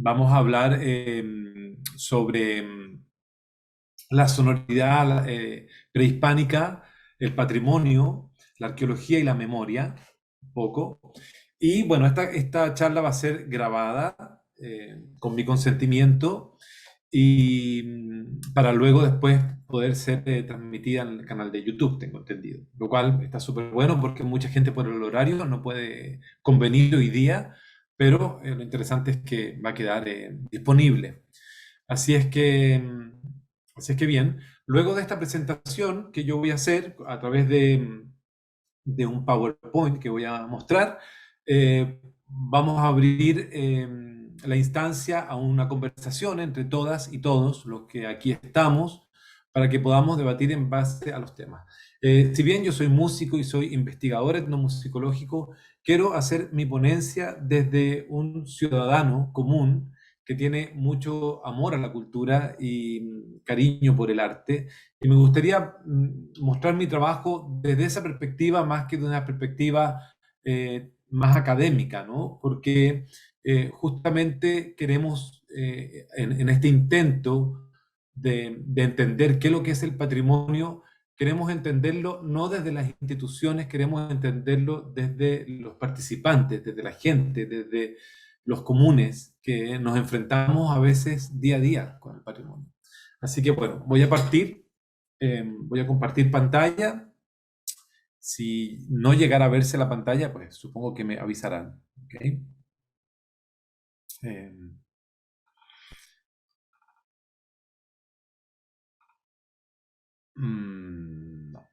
vamos a hablar sobre la sonoridad prehispánica, el patrimonio, la arqueología y la memoria, un poco. Y bueno, esta charla va a ser grabada con mi consentimiento y para luego después poder ser transmitida en el canal de YouTube, tengo entendido. Lo cual está súper bueno porque mucha gente por el horario no puede convenir hoy día, pero lo interesante es que va a quedar disponible. Así es que, así es que bien. Luego de esta presentación que yo voy a hacer a través de un PowerPoint que voy a mostrar, vamos a abrir la instancia a una conversación entre todas y todos los que aquí estamos para que podamos debatir en base a los temas. Si bien yo soy músico y soy investigador etnomusicológico, quiero hacer mi ponencia desde un ciudadano común que tiene mucho amor a la cultura y cariño por el arte. Y me gustaría mostrar mi trabajo desde esa perspectiva más que de una perspectiva más académica, ¿no? Porque justamente queremos, en este intento de entender qué es lo que es el patrimonio, queremos entenderlo no desde las instituciones, queremos entenderlo desde los participantes, desde la gente, desde los comunes que nos enfrentamos a veces día a día con el patrimonio. Así que bueno, voy a compartir pantalla. Si no llegara a verse la pantalla, pues supongo que me avisarán. ¿Okay? Eh, no.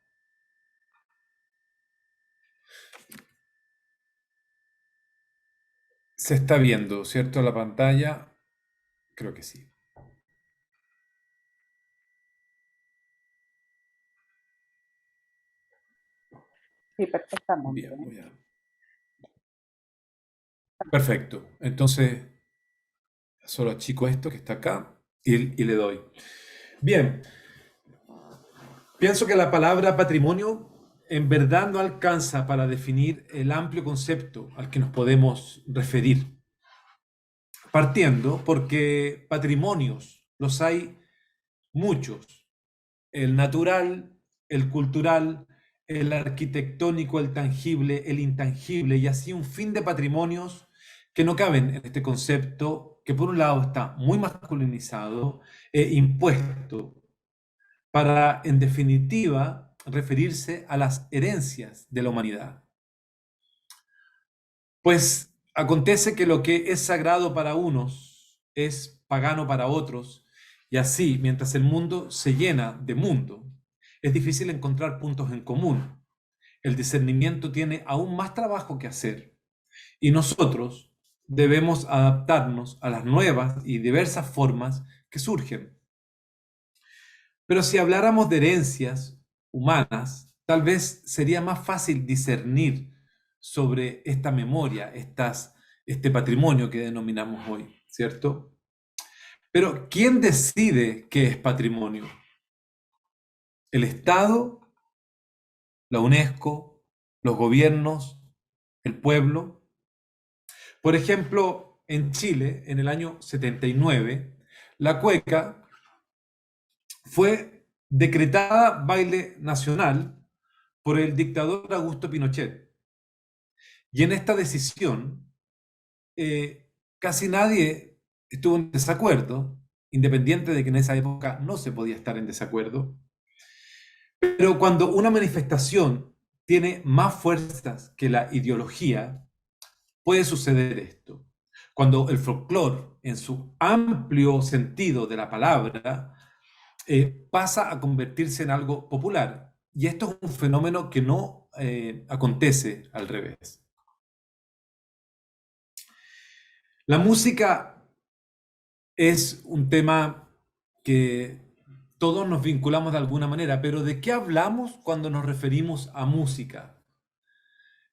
Se está viendo, ¿cierto? La pantalla. Creo que sí. Sí, perfectamente. Bien, Perfecto. Entonces, solo achico esto que está acá y le doy. Bien, pienso que la palabra patrimonio en verdad no alcanza para definir el amplio concepto al que nos podemos referir. Partiendo porque patrimonios los hay muchos: el natural, el cultural, el arquitectónico, el tangible, el intangible, y así un fin de patrimonios que no caben en este concepto que por un lado está muy masculinizado e impuesto para, en definitiva, referirse a las herencias de la humanidad. Pues acontece que lo que es sagrado para unos es pagano para otros, y así, mientras el mundo se llena de mundo, es difícil encontrar puntos en común. El discernimiento tiene aún más trabajo que hacer, y nosotros debemos adaptarnos a las nuevas y diversas formas que surgen. Pero si habláramos de herencias humanas, tal vez sería más fácil discernir sobre esta memoria, este patrimonio que denominamos hoy, ¿cierto? Pero ¿quién decide qué es patrimonio? ¿El Estado, la UNESCO, los gobiernos, el pueblo? Por ejemplo, en Chile, en el año 79, la cueca fue decretada baile nacional por el dictador Augusto Pinochet. Y en esta decisión, casi nadie estuvo en desacuerdo, independiente de que en esa época no se podía estar en desacuerdo. Pero cuando una manifestación tiene más fuerzas que la ideología, puede suceder esto. Cuando el folclore, en su amplio sentido de la palabra, pasa a convertirse en algo popular. Y esto es un fenómeno que no acontece al revés. La música es un tema que todos nos vinculamos de alguna manera, pero ¿de qué hablamos cuando nos referimos a música?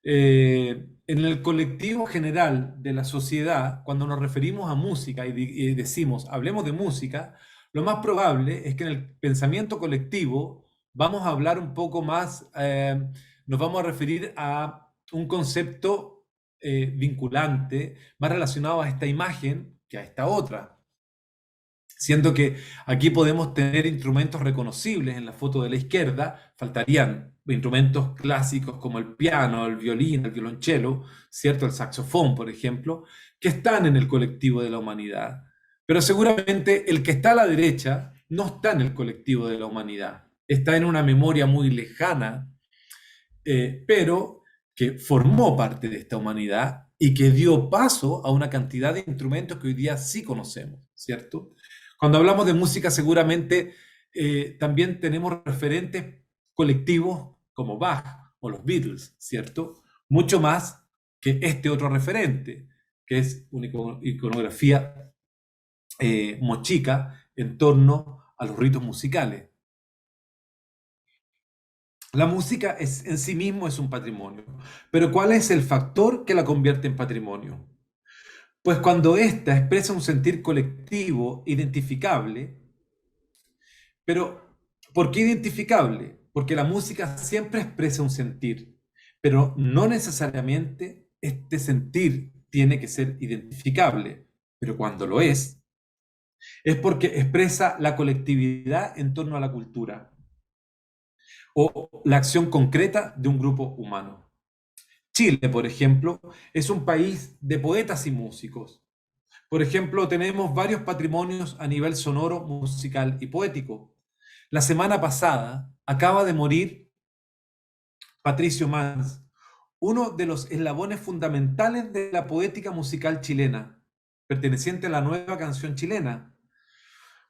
En el colectivo general de la sociedad, cuando nos referimos a música y decimos hablemos de música, lo más probable es que en el pensamiento colectivo vamos a hablar un poco más, nos vamos a referir a un concepto vinculante, más relacionado a esta imagen que a esta otra. Siendo que aquí podemos tener instrumentos reconocibles en la foto de la izquierda, faltarían instrumentos clásicos como el piano, el violín, el violonchelo, ¿cierto? El saxofón, por ejemplo, que están en el colectivo de la humanidad. Pero seguramente el que está a la derecha no está en el colectivo de la humanidad, está en una memoria muy lejana, pero que formó parte de esta humanidad y que dio paso a una cantidad de instrumentos que hoy día sí conocemos, ¿cierto? Cuando hablamos de música, seguramente también tenemos referentes colectivos como Bach o los Beatles, ¿cierto? Mucho más que este otro referente, que es una iconografía mochica en torno a los ritos musicales. La música en sí mismo es un patrimonio, pero ¿cuál es el factor que la convierte en patrimonio? Pues cuando ésta expresa un sentir colectivo identificable, pero ¿por qué identificable? Porque la música siempre expresa un sentir, pero no necesariamente este sentir tiene que ser identificable, pero cuando lo es porque expresa la colectividad en torno a la cultura o la acción concreta de un grupo humano. Chile, por ejemplo, es un país de poetas y músicos. Por ejemplo, tenemos varios patrimonios a nivel sonoro, musical y poético. La semana pasada acaba de morir Patricio Mans, uno de los eslabones fundamentales de la poética musical chilena, perteneciente a la nueva canción chilena,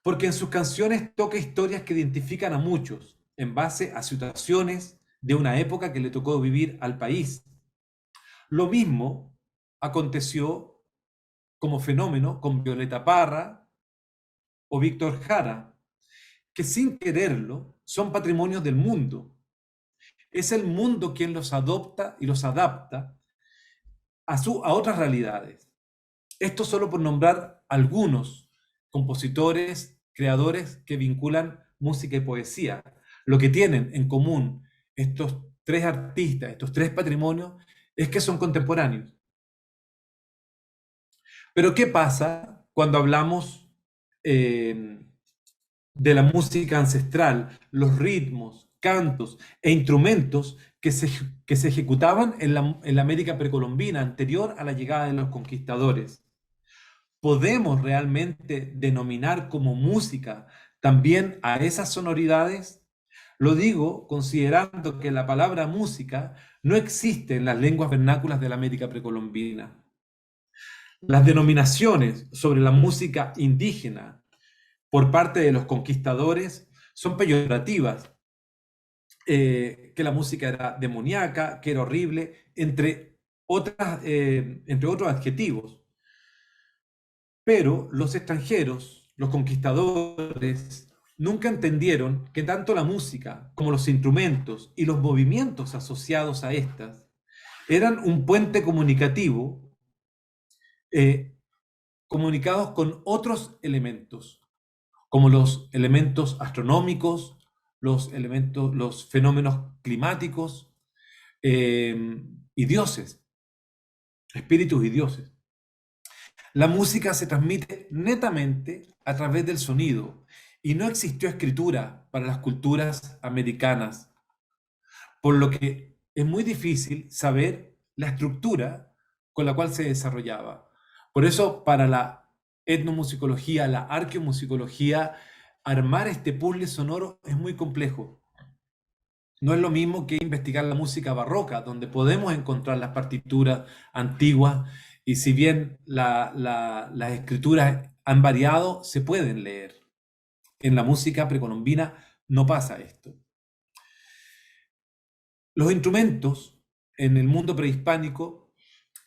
porque en sus canciones toca historias que identifican a muchos en base a situaciones de una época que le tocó vivir al país. Lo mismo aconteció como fenómeno con Violeta Parra o Víctor Jara, que sin quererlo son patrimonios del mundo. Es el mundo quien los adopta y los adapta a otras realidades. Esto solo por nombrar algunos compositores, creadores que vinculan música y poesía. Lo que tienen en común estos tres artistas, estos tres patrimonios, es que son contemporáneos. Pero ¿qué pasa cuando hablamos de la música ancestral, los ritmos, cantos e instrumentos que se ejecutaban en la América precolombina anterior a la llegada de los conquistadores? ¿Podemos realmente denominar como música también a esas sonoridades? Lo digo considerando que la palabra música no existe en las lenguas vernáculas de la América precolombina. Las denominaciones sobre la música indígena por parte de los conquistadores son peyorativas, que la música era demoníaca, que era horrible, entre otros adjetivos. Pero los extranjeros, los conquistadores, nunca entendieron que tanto la música como los instrumentos y los movimientos asociados a estas eran un puente comunicativo, eh, comunicados con otros elementos, como los elementos astronómicos, los fenómenos climáticos, y dioses, espíritus y dioses. La música se transmite netamente a través del sonido y no existió escritura para las culturas americanas, por lo que es muy difícil saber la estructura con la cual se desarrollaba. Por eso, para la etnomusicología, la arqueomusicología, armar este puzzle sonoro es muy complejo. No es lo mismo que investigar la música barroca, donde podemos encontrar las partituras antiguas y si bien las escrituras han variado, se pueden leer. En la música precolombina no pasa esto. Los instrumentos en el mundo prehispánico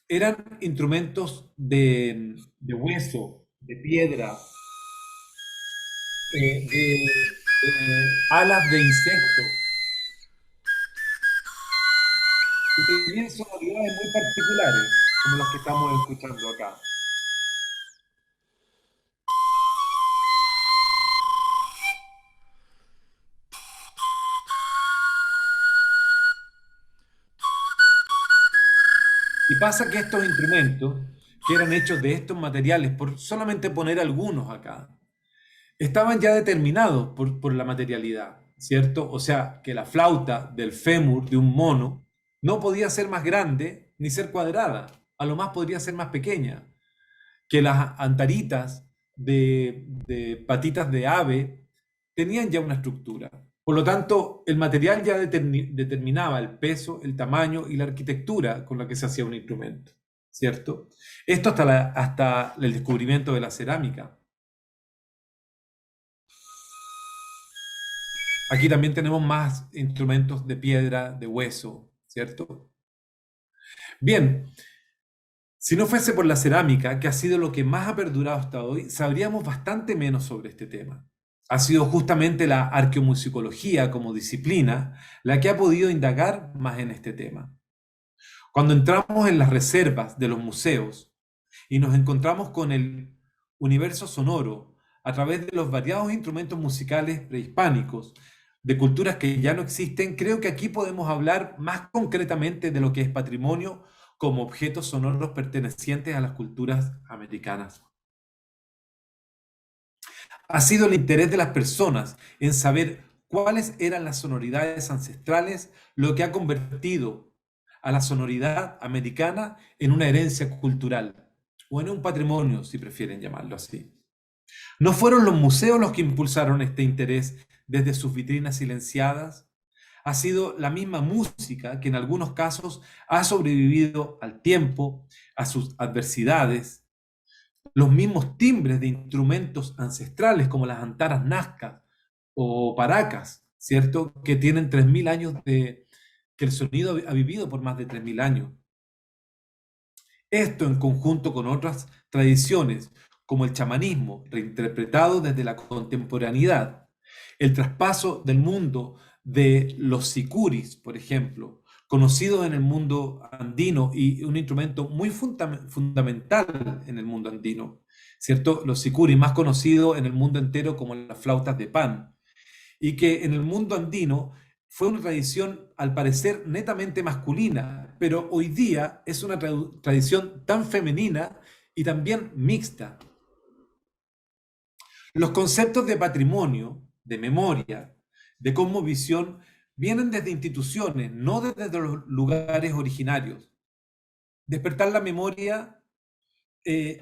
eran instrumentos de hueso, de piedra, de alas de insectos. Y tenían sonoridades muy particulares, como las que estamos escuchando acá. Y pasa que estos instrumentos que eran hechos de estos materiales, por solamente poner algunos acá, estaban ya determinados por la materialidad, ¿cierto? O sea, que la flauta del fémur de un mono no podía ser más grande ni ser cuadrada, a lo más podría ser más pequeña, que las antaritas de patitas de ave tenían ya una estructura. Por lo tanto, el material ya determinaba el peso, el tamaño y la arquitectura con la que se hacía un instrumento, ¿cierto? Esto hasta el descubrimiento de la cerámica. Aquí también tenemos más instrumentos de piedra, de hueso, ¿cierto? Bien, si no fuese por la cerámica, que ha sido lo que más ha perdurado hasta hoy, sabríamos bastante menos sobre este tema. Ha sido justamente la arqueomusicología como disciplina la que ha podido indagar más en este tema. Cuando entramos en las reservas de los museos y nos encontramos con el universo sonoro a través de los variados instrumentos musicales prehispánicos, de culturas que ya no existen, creo que aquí podemos hablar más concretamente de lo que es patrimonio como objetos sonoros pertenecientes a las culturas americanas. Ha sido el interés de las personas en saber cuáles eran las sonoridades ancestrales lo que ha convertido a la sonoridad americana en una herencia cultural, o en un patrimonio, si prefieren llamarlo así. No fueron los museos los que impulsaron este interés desde sus vitrinas silenciadas. Ha sido la misma música que en algunos casos ha sobrevivido al tiempo, a sus adversidades. Los mismos timbres de instrumentos ancestrales como las antaras nazcas o paracas, ¿cierto? Que tienen 3.000 años que el sonido ha vivido por más de 3.000 años. Esto en conjunto con otras tradiciones, como el chamanismo, reinterpretado desde la contemporaneidad, el traspaso del mundo de los sicuris, por ejemplo, conocidos en el mundo andino y un instrumento muy fundamental en el mundo andino, ¿cierto? Los sicuris, más conocidos en el mundo entero como las flautas de pan, y que en el mundo andino fue una tradición al parecer netamente masculina, pero hoy día es una tradición tan femenina y también mixta. Los conceptos de patrimonio, de memoria, de cosmovisión vienen desde instituciones, no desde los lugares originarios. Despertar la memoria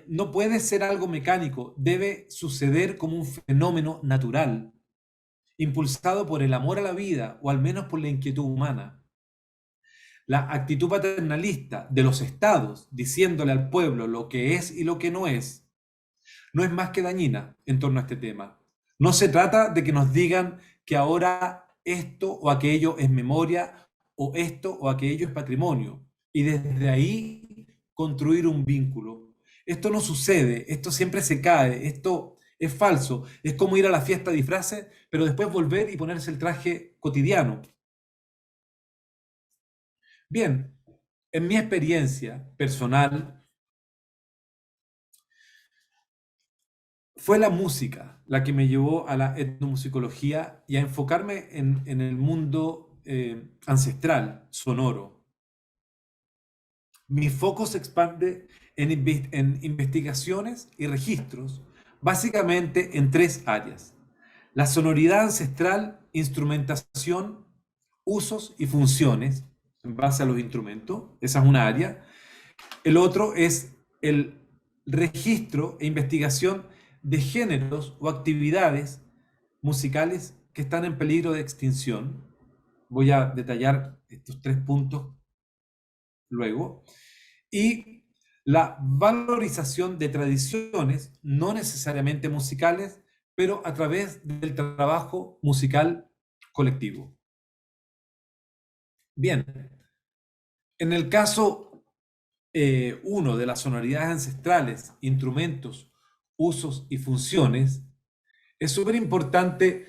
no puede ser algo mecánico, debe suceder como un fenómeno natural, impulsado por el amor a la vida o al menos por la inquietud humana. La actitud paternalista de los estados diciéndole al pueblo lo que es y lo que no es más que dañina en torno a este tema. No se trata de que nos digan que ahora esto o aquello es memoria o esto o aquello es patrimonio y desde ahí construir un vínculo. Esto no sucede, esto siempre se cae, esto es falso. Es como ir a la fiesta de disfraces, pero después volver y ponerse el traje cotidiano. Bien, en mi experiencia personal, fue la música la que me llevó a la etnomusicología y a enfocarme en el mundo ancestral, sonoro. Mi foco se expande en investigaciones y registros, básicamente en tres áreas: la sonoridad ancestral, instrumentación, usos y funciones en base a los instrumentos, esa es una área. El otro es el registro e investigación de géneros o actividades musicales que están en peligro de extinción. Voy a detallar estos tres puntos luego. Y la valorización de tradiciones, no necesariamente musicales, pero a través del trabajo musical colectivo. Bien, en el caso uno de las sonoridades ancestrales, instrumentos, usos y funciones, es súper importante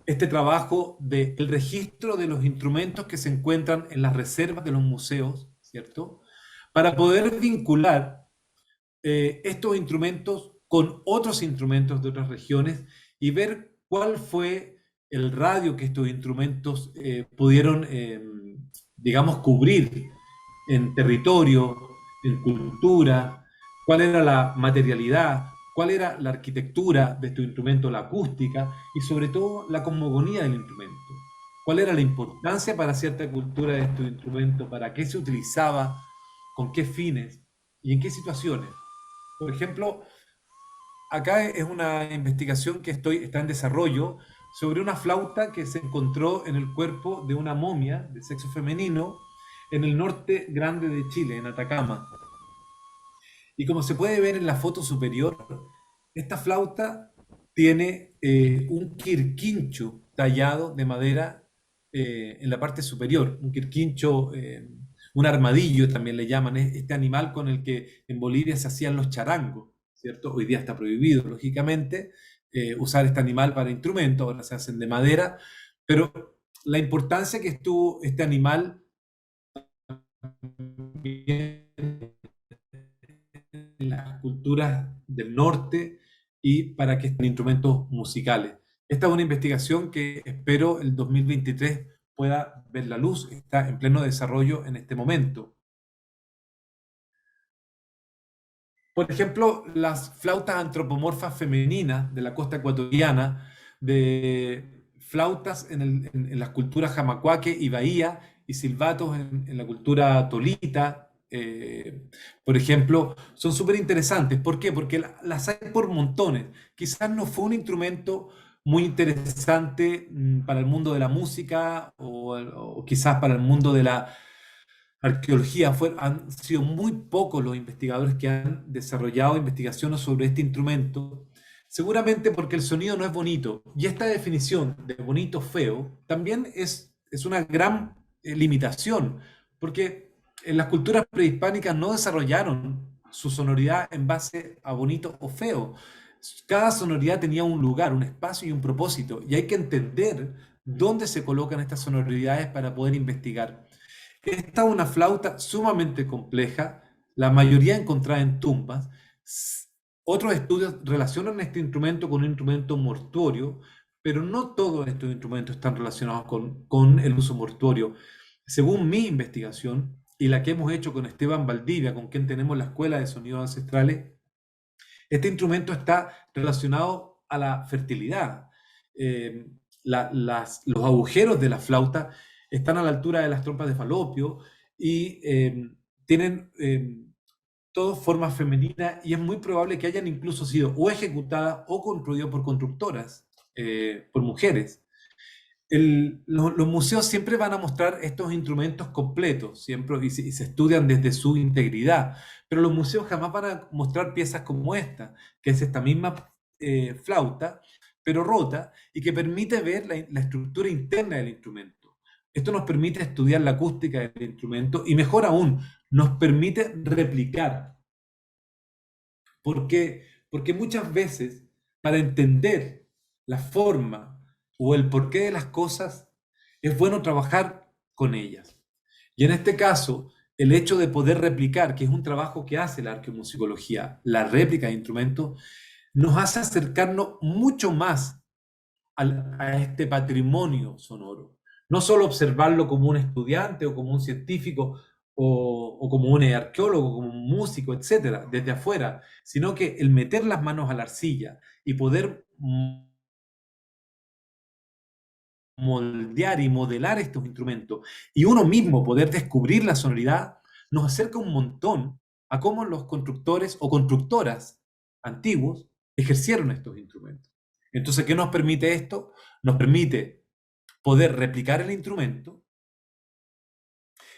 este trabajo del registro de los instrumentos que se encuentran en las reservas de los museos, ¿cierto? Para poder vincular estos instrumentos con otros instrumentos de otras regiones y ver cuál fue el radio que estos instrumentos pudieron, digamos, cubrir en territorio, en cultura cuál era la materialidad, cuál era la arquitectura de tu instrumento, la acústica y sobre todo la cosmogonía del instrumento. ¿Cuál era la importancia para cierta cultura de tu instrumento? ¿Para qué se utilizaba? ¿Con qué fines? ¿Y en qué situaciones? Por ejemplo, acá es una investigación que está en desarrollo sobre una flauta que se encontró en el cuerpo de una momia de sexo femenino en el norte grande de Chile, en Atacama. Y como se puede ver en la foto superior, esta flauta tiene un quirquincho tallado de madera en la parte superior, un quirquincho, un armadillo también le llaman, es este animal con el que en Bolivia se hacían los charangos, ¿cierto? Hoy día está prohibido, lógicamente, usar este animal para instrumentos, ahora se hacen de madera, pero la importancia que estuvo este animal en las culturas del norte y para que estén instrumentos musicales. Esta es una investigación que espero el 2023 pueda ver la luz, está en pleno desarrollo en este momento. Por ejemplo, las flautas antropomorfas femeninas de la costa ecuatoriana, de flautas en las culturas jamacuaque y bahía, y silbatos en la cultura tolita, por ejemplo, son súper interesantes. ¿Por qué? Porque las hay por montones. Quizás no fue un instrumento muy interesante para el mundo de la música o quizás para el mundo de la arqueología. Han sido muy pocos los investigadores que han desarrollado investigaciones sobre este instrumento, seguramente porque el sonido no es bonito. Y esta definición de bonito feo también es una gran limitación, porque en las culturas prehispánicas no desarrollaron su sonoridad en base a bonito o feo. Cada sonoridad tenía un lugar, un espacio y un propósito, y hay que entender dónde se colocan estas sonoridades para poder investigar. Esta es una flauta sumamente compleja, la mayoría encontrada en tumbas. Otros estudios relacionan este instrumento con un instrumento mortuorio, pero no todos estos instrumentos están relacionados con el uso mortuorio. Según mi investigación y la que hemos hecho con Esteban Valdivia, con quien tenemos la Escuela de Sonidos Ancestrales, este instrumento está relacionado a la fertilidad. Eh, los agujeros de la flauta están a la altura de las trompas de falopio y tienen todas formas femeninas y es muy probable que hayan incluso sido o ejecutadas o construidas por constructoras, por mujeres. Los museos siempre van a mostrar estos instrumentos completos, siempre, y se estudian desde su integridad, pero los museos jamás van a mostrar piezas como esta, que es esta misma flauta, pero rota, y que permite ver la estructura interna del instrumento. Esto nos permite estudiar la acústica del instrumento y mejor aún, nos permite replicar. ¿Por qué? Porque muchas veces, para entender la forma o el porqué de las cosas, es bueno trabajar con ellas. Y en este caso, el hecho de poder replicar, que es un trabajo que hace la arqueomusicología, la réplica de instrumentos, nos hace acercarnos mucho más a este patrimonio sonoro. No solo observarlo como un estudiante o como un científico o como un arqueólogo, como un músico, etcétera, desde afuera, sino que el meter las manos a la arcilla y poder moldear y modelar estos instrumentos y uno mismo poder descubrir la sonoridad, nos acerca un montón a cómo los constructores o constructoras antiguos ejercieron estos instrumentos. Entonces, ¿qué nos permite esto? Nos permite poder replicar el instrumento,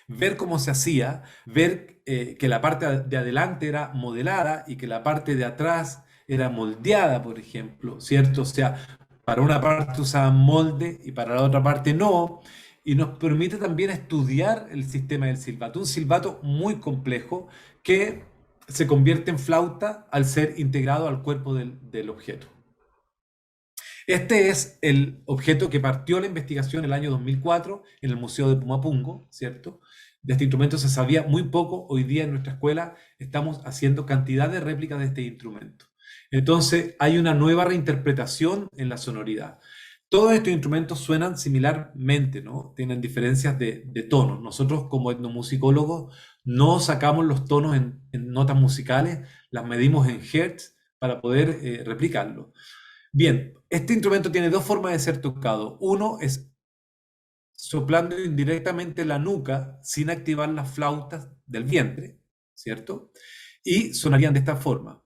ver cómo se hacía, ver que la parte de adelante era modelada y que la parte de atrás era moldeada, por ejemplo, ¿cierto? O sea, para una parte usaban molde y para la otra parte no. Y nos permite también estudiar el sistema del silbato, un silbato muy complejo que se convierte en flauta al ser integrado al cuerpo del objeto. Este es el objeto que partió la investigación el año 2004 en el Museo de Pumapungo, ¿cierto? De este instrumento se sabía muy poco. Hoy día en nuestra escuela estamos haciendo cantidad de réplicas de este instrumento. Entonces hay una nueva reinterpretación en la sonoridad. Todos estos instrumentos suenan similarmente, ¿no? Tienen diferencias de tonos. Nosotros como etnomusicólogos no sacamos los tonos en notas musicales, las medimos en hertz para poder replicarlo. Bien, este instrumento tiene dos formas de ser tocado. Uno es soplando indirectamente la nuca sin activar las flautas del vientre, ¿cierto? Y sonarían de esta forma.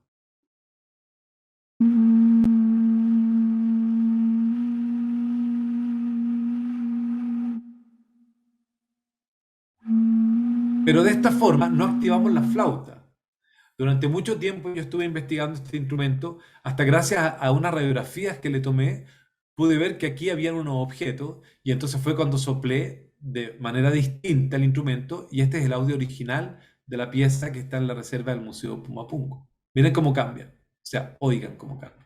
Pero de esta forma no activamos la flauta. Durante mucho tiempo yo estuve investigando este instrumento, hasta gracias a unas radiografías que le tomé, pude ver que aquí habían unos objetos, y entonces fue cuando soplé de manera distinta el instrumento, y este es el audio original de la pieza que está en la reserva del Museo Pumapunku. Miren cómo cambia, o sea, oigan cómo cambia.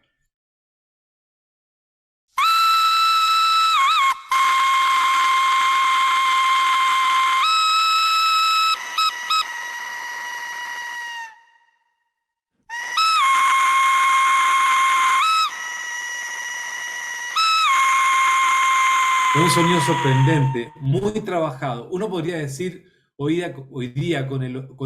Es un sonido sorprendente, muy trabajado. Uno podría decir hoy día con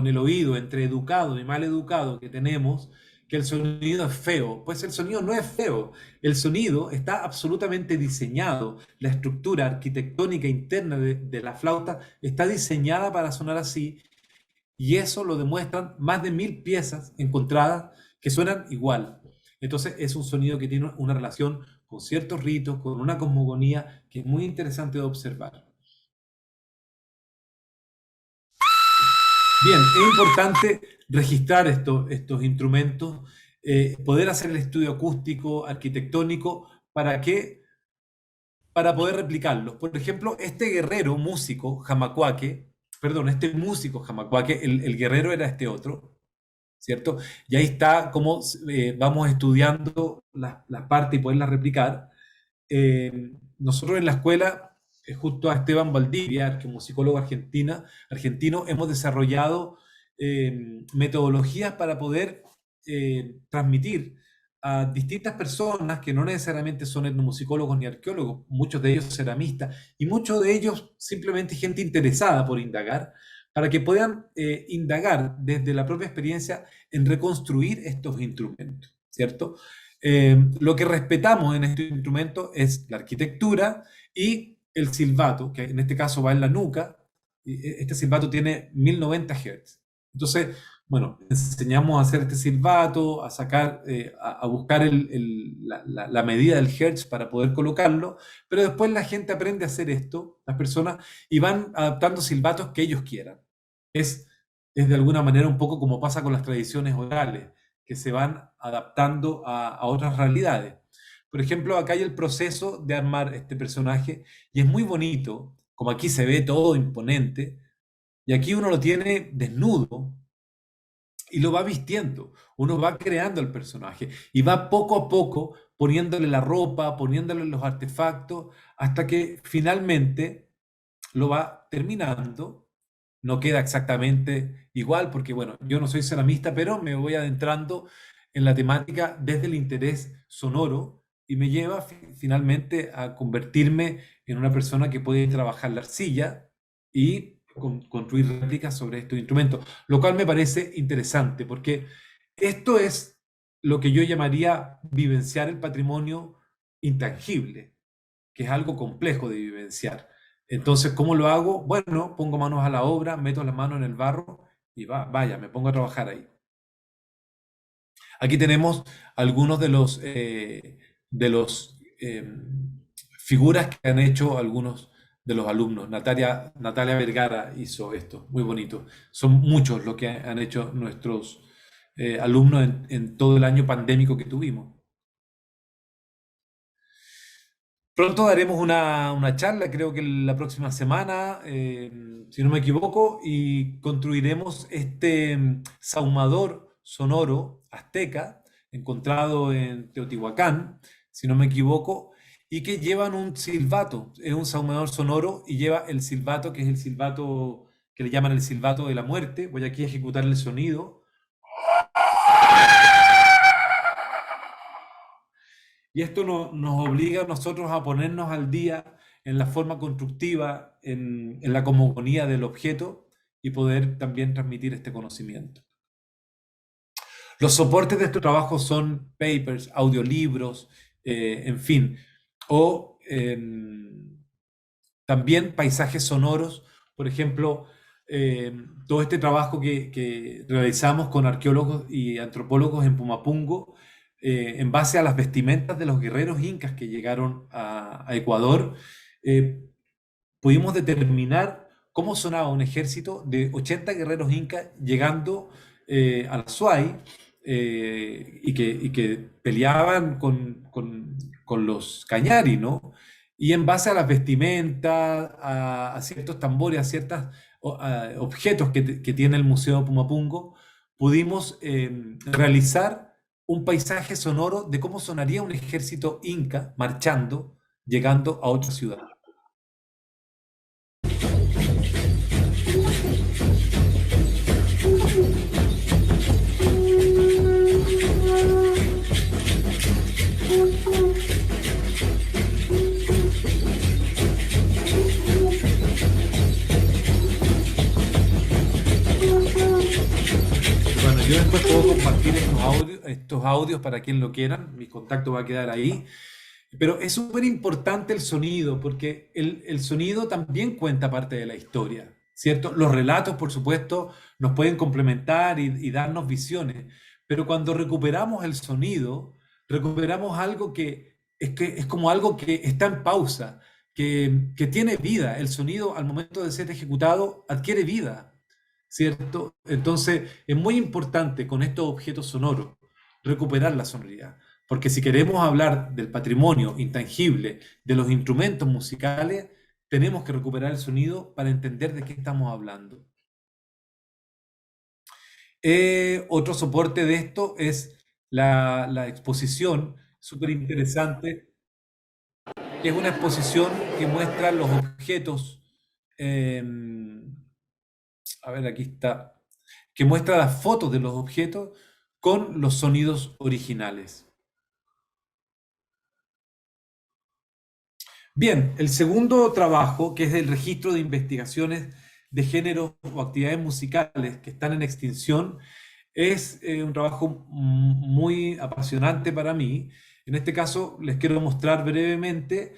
el oído entre educado y mal educado que tenemos, que el sonido es feo. Pues el sonido no es feo. El sonido está absolutamente diseñado. La estructura arquitectónica interna de la flauta está diseñada para sonar así. Y eso lo demuestran más de 1000 piezas encontradas que suenan igual. Entonces es un sonido que tiene una relación con ciertos ritos, con una cosmogonía que es muy interesante de observar. Bien, es importante registrar estos instrumentos, poder hacer el estudio acústico, arquitectónico, ¿para qué? Para poder replicarlos. Por ejemplo, este guerrero músico jamacuaque, perdón, este músico jamacuaque, el guerrero era este otro, ¿cierto? Y ahí está cómo vamos estudiando las partes y poderlas replicar. Nosotros en la escuela, justo a Esteban Valdivia, que es musicólogo argentino, hemos desarrollado metodologías para poder transmitir a distintas personas que no necesariamente son etnomusicólogos ni arqueólogos, muchos de ellos ceramistas, y muchos de ellos simplemente gente interesada por indagar, para que puedan indagar desde la propia experiencia en reconstruir estos instrumentos, ¿cierto? Lo que respetamos en este instrumento es la arquitectura y el silbato, que en este caso va en la nuca. Este silbato tiene 1090 Hz. Entonces, bueno, enseñamos a hacer este silbato, a sacar, a buscar la medida del Hertz para poder colocarlo, pero después la gente aprende a hacer esto, las personas, y van adaptando silbatos que ellos quieran. Es, es de alguna manera un poco como pasa con las tradiciones orales, que se van adaptando a otras realidades. Por ejemplo, acá hay el proceso de armar este personaje y es muy bonito, como aquí se ve todo imponente, y aquí uno lo tiene desnudo y lo va vistiendo, uno va creando el personaje y va poco a poco poniéndole la ropa, poniéndole los artefactos, hasta que finalmente lo va terminando. No queda exactamente igual porque, bueno, yo no soy ceramista, pero me voy adentrando en la temática desde el interés sonoro y me lleva finalmente a convertirme en una persona que puede trabajar la arcilla y construir réplicas sobre estos instrumentos, lo cual me parece interesante porque esto es lo que yo llamaría vivenciar el patrimonio intangible, que es algo complejo de vivenciar. Entonces, ¿cómo lo hago? Bueno, pongo manos a la obra, meto las manos en el barro y vaya, me pongo a trabajar ahí. Aquí tenemos algunos de los figuras que han hecho algunos de los alumnos. Natalia Vergara hizo esto, muy bonito. Son muchos los que han hecho nuestros alumnos en todo el año pandémico que tuvimos. Pronto daremos una charla, creo que la próxima semana, si no me equivoco, y construiremos este sahumador sonoro azteca, encontrado en Teotihuacán, si no me equivoco, y que llevan un silbato, es un sahumador sonoro y lleva el silbato, que es el silbato que le llaman el silbato de la muerte. Voy aquí a ejecutar el sonido. Y esto nos obliga a nosotros a ponernos al día en la forma constructiva, en la cosmogonía del objeto y poder también transmitir este conocimiento. Los soportes de estos trabajos son papers, audiolibros, en fin, o también paisajes sonoros. Por ejemplo, todo este trabajo que realizamos con arqueólogos y antropólogos en Pumapungo, en base a las vestimentas de los guerreros incas que llegaron a Ecuador, eh, pudimos determinar cómo sonaba un ejército de 80 guerreros incas llegando al Azuay, y que peleaban con los cañari, ¿no? Y en base a las vestimentas, a ciertos tambores, a ciertos objetos que tiene el Museo Pumapungo, pudimos realizar un paisaje sonoro de cómo sonaría un ejército inca marchando, llegando a otra ciudad. Bueno, yo después puedo compartir estos audios para quien lo quieran, mi contacto va a quedar ahí, pero es súper importante el sonido, porque el sonido también cuenta parte de la historia, ¿cierto? Los relatos, por supuesto, nos pueden complementar y darnos visiones, pero cuando recuperamos el sonido, recuperamos algo que es como algo que está en pausa, que tiene vida. El sonido, al momento de ser ejecutado, adquiere vida. ¿Cierto? Entonces, es muy importante con estos objetos sonoros recuperar la sonoridad, porque si queremos hablar del patrimonio intangible de los instrumentos musicales, tenemos que recuperar el sonido para entender de qué estamos hablando. Otro soporte de esto es la exposición, súper interesante, que es una exposición que muestra los objetos, a ver, aquí está, que muestra las fotos de los objetos con los sonidos originales. Bien, el segundo trabajo, que es el registro de investigaciones de género o actividades musicales que están en extinción, es un trabajo muy apasionante para mí. En este caso, les quiero mostrar brevemente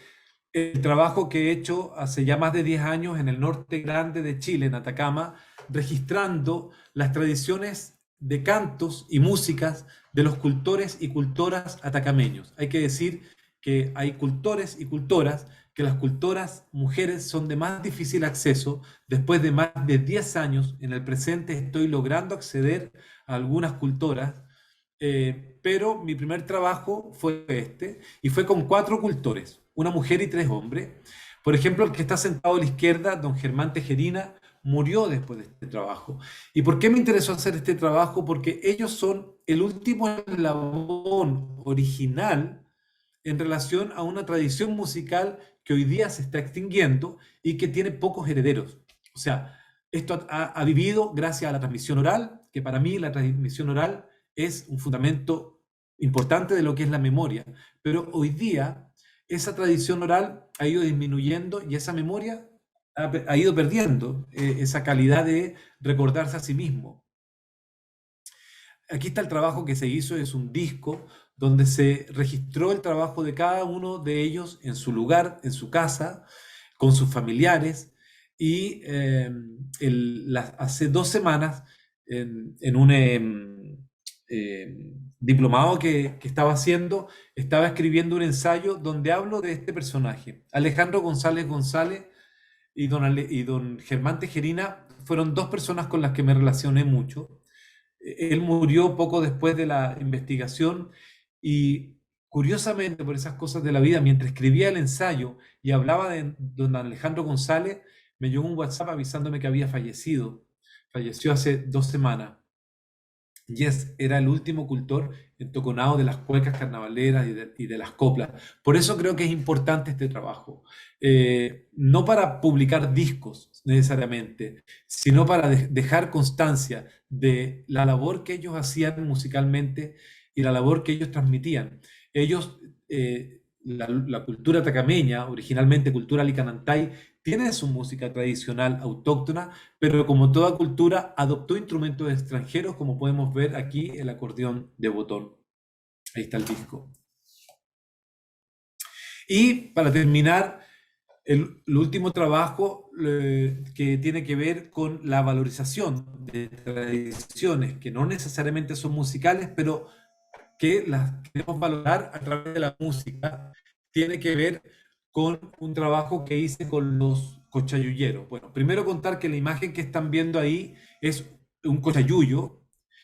el trabajo que he hecho hace ya más de 10 años en el norte grande de Chile, en Atacama, registrando las tradiciones de cantos y músicas de los cultores y cultoras atacameños. Hay que decir que hay cultores y cultoras, que las cultoras mujeres son de más difícil acceso. Después de más de 10 años, en el presente estoy logrando acceder a algunas cultoras, pero mi primer trabajo fue este, y fue con 4 cultores, una mujer y 3 hombres. Por ejemplo, el que está sentado a la izquierda, don Germán Tejerina, murió después de este trabajo. ¿Y por qué me interesó hacer este trabajo? Porque ellos son el último eslabón original en relación a una tradición musical que hoy día se está extinguiendo y que tiene pocos herederos. O sea, esto ha vivido gracias a la transmisión oral, que para mí la transmisión oral es un fundamento importante de lo que es la memoria. Pero hoy día esa tradición oral ha ido disminuyendo y esa memoria ha ido perdiendo esa calidad de recordarse a sí mismo. Aquí está el trabajo que se hizo, es un disco donde se registró el trabajo de cada uno de ellos en su lugar, en su casa, con sus familiares. Y hace 2 semanas, en un diplomado que estaba haciendo, estaba escribiendo un ensayo donde hablo de este personaje. Alejandro González González y don Germán Tejerina fueron 2 personas con las que me relacioné mucho. Él murió poco después de la investigación y curiosamente por esas cosas de la vida, mientras escribía el ensayo y hablaba de don Alejandro González, me llegó un WhatsApp avisándome que había fallecido. Falleció hace 2 semanas. Era el último cultor entoconado de las cuecas carnavaleras y de las coplas. Por eso creo que es importante este trabajo. No para publicar discos necesariamente, sino para dejar constancia de la labor que ellos hacían musicalmente y la labor que ellos transmitían. Ellos la cultura atacameña, originalmente cultura licanantay, tiene su música tradicional autóctona, pero como toda cultura adoptó instrumentos extranjeros, como podemos ver aquí el acordeón de botón. Ahí está el disco. Y para terminar, el último trabajo que tiene que ver con la valorización de tradiciones que no necesariamente son musicales, pero que las queremos valorar a través de la música, tiene que ver con un trabajo que hice con los cochayuyeros. Bueno, primero contar que la imagen que están viendo ahí es un cochayuyo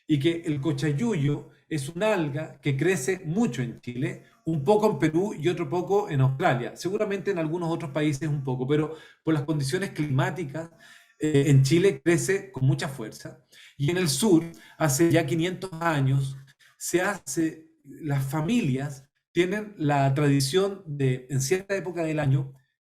y que el cochayuyo es una alga que crece mucho en Chile, un poco en Perú y otro poco en Australia. Seguramente en algunos otros países un poco, pero por las condiciones climáticas, en Chile crece con mucha fuerza. Y en el sur, hace ya 500 años, las familias tienen la tradición de, en cierta época del año,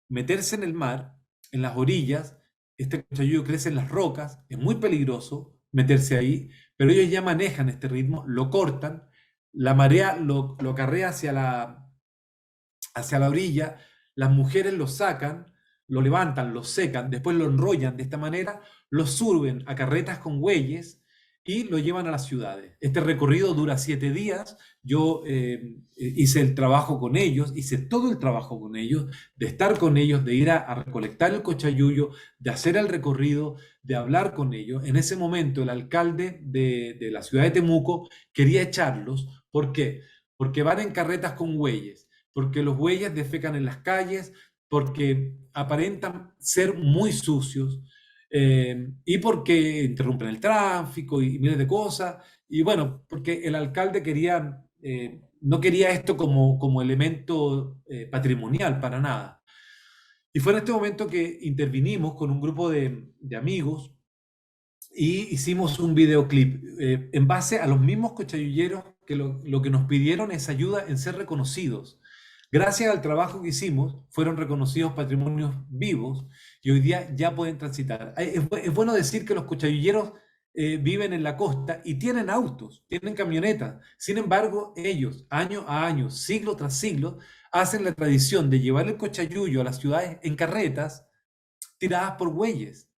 meterse en el mar, en las orillas. Este cochayuyo crece en las rocas, es muy peligroso meterse ahí, pero ellos ya manejan este ritmo, lo cortan, la marea lo acarrea hacia la orilla, las mujeres lo sacan, lo levantan, lo secan, después lo enrollan de esta manera, lo suben a carretas con bueyes y lo llevan a las ciudades. Este recorrido dura 7 días. Yo hice el trabajo con ellos, hice todo el trabajo con ellos, de estar con ellos, de ir a recolectar el cochayuyo, de hacer el recorrido, de hablar con ellos. En ese momento el alcalde de la ciudad de Temuco quería echarlos. ¿Por qué? Porque van en carretas con bueyes, porque los bueyes defecan en las calles, porque aparentan ser muy sucios, y porque interrumpen el tráfico y miles de cosas. Y bueno, porque el alcalde no quería esto como elemento patrimonial para nada. Y fue en este momento que intervinimos con un grupo de amigos y hicimos un videoclip en base a los mismos cochayulleros que lo que nos pidieron es ayuda en ser reconocidos. Gracias al trabajo que hicimos, fueron reconocidos patrimonios vivos y hoy día ya pueden transitar. Es bueno decir que los cochayulleros viven en la costa y tienen autos, tienen camionetas. Sin embargo, ellos, año a año, siglo tras siglo, hacen la tradición de llevar el cochayuyo a las ciudades en carretas tiradas por bueyes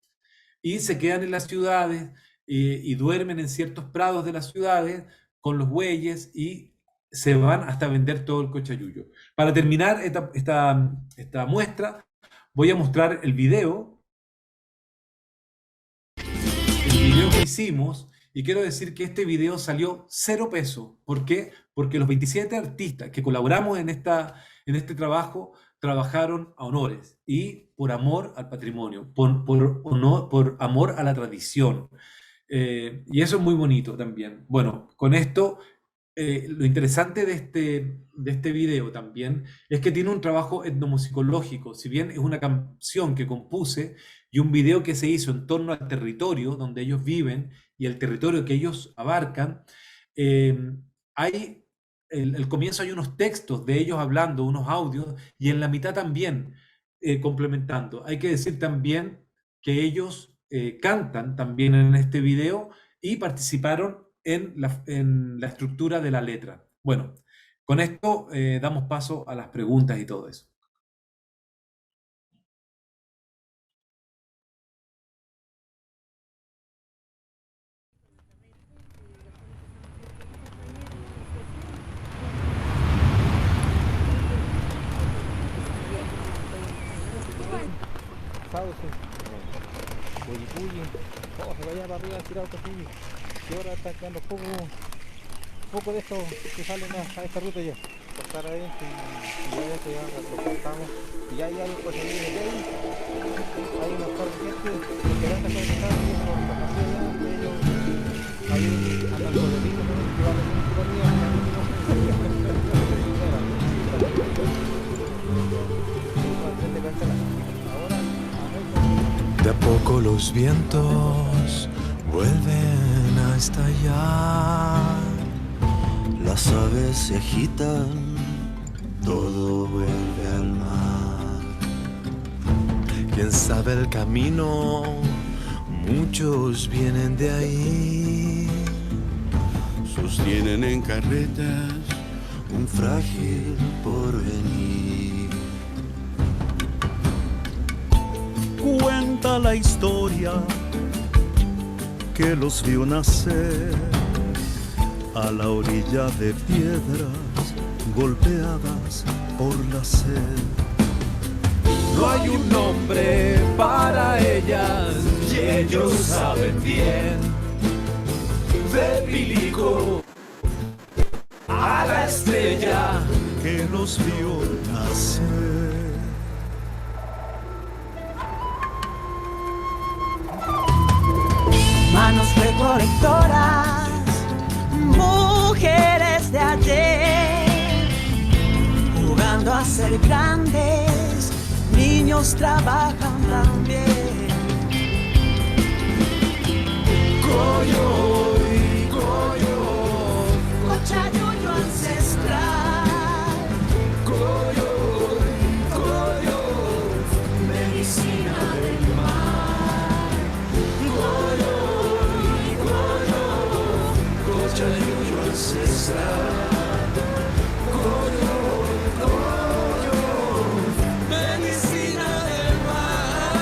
y se quedan en las ciudades y duermen en ciertos prados de las ciudades con los bueyes y se van hasta vender todo el cochayuyo. Para terminar esta muestra, voy a mostrar el video que hicimos, y quiero decir que este video salió 0 pesos. ¿Por qué? Porque los 27 artistas que colaboramos en este trabajo trabajaron a honores y por amor al patrimonio, por amor a la tradición. Y eso es muy bonito también. Bueno, con esto lo interesante de este video también es que tiene un trabajo etnomusicológico. Si bien es una canción que compuse y un video que se hizo en torno al territorio donde ellos viven y el territorio que ellos abarcan, eh, el comienzo hay unos textos de ellos hablando, unos audios, y en la mitad también complementando. Hay que decir también que ellos cantan también en este video y participaron en la estructura de la letra. Bueno, con esto damos paso a las preguntas y todo eso. Sauce, Puripuyi, se vaya para arriba tirado así, y ahora está quedando poco de estos que salen a esta ruta ya. Cortar adentro y ya esto ya lo cortamos. Y ya hay algo que viene de ahí, hay unos par de gente que van a estar y eso lo paseo ya, ellos ahí andan con los niños que van a tener que comida, De a poco los vientos vuelven a estallar, las aves se agitan, todo vuelve al mar. Quién sabe el camino, muchos vienen de ahí, sostienen en carretas un frágil porvenir. cuenta la historia que los vio nacer a la orilla de piedras golpeadas por la sed. No hay un nombre para ellas y ellos saben bien. De Pilico a la estrella que los vio nacer. Manos recolectoras, mujeres de ayer, jugando a ser grandes, niños trabajan también. Coyoy, coyoy, Cochayuyo ancestral, coyoy, coyoy, medicina del mar. Coyoy, coyoy, cochayuyo ancestral. Coyoy, coyoy, medicina del mar.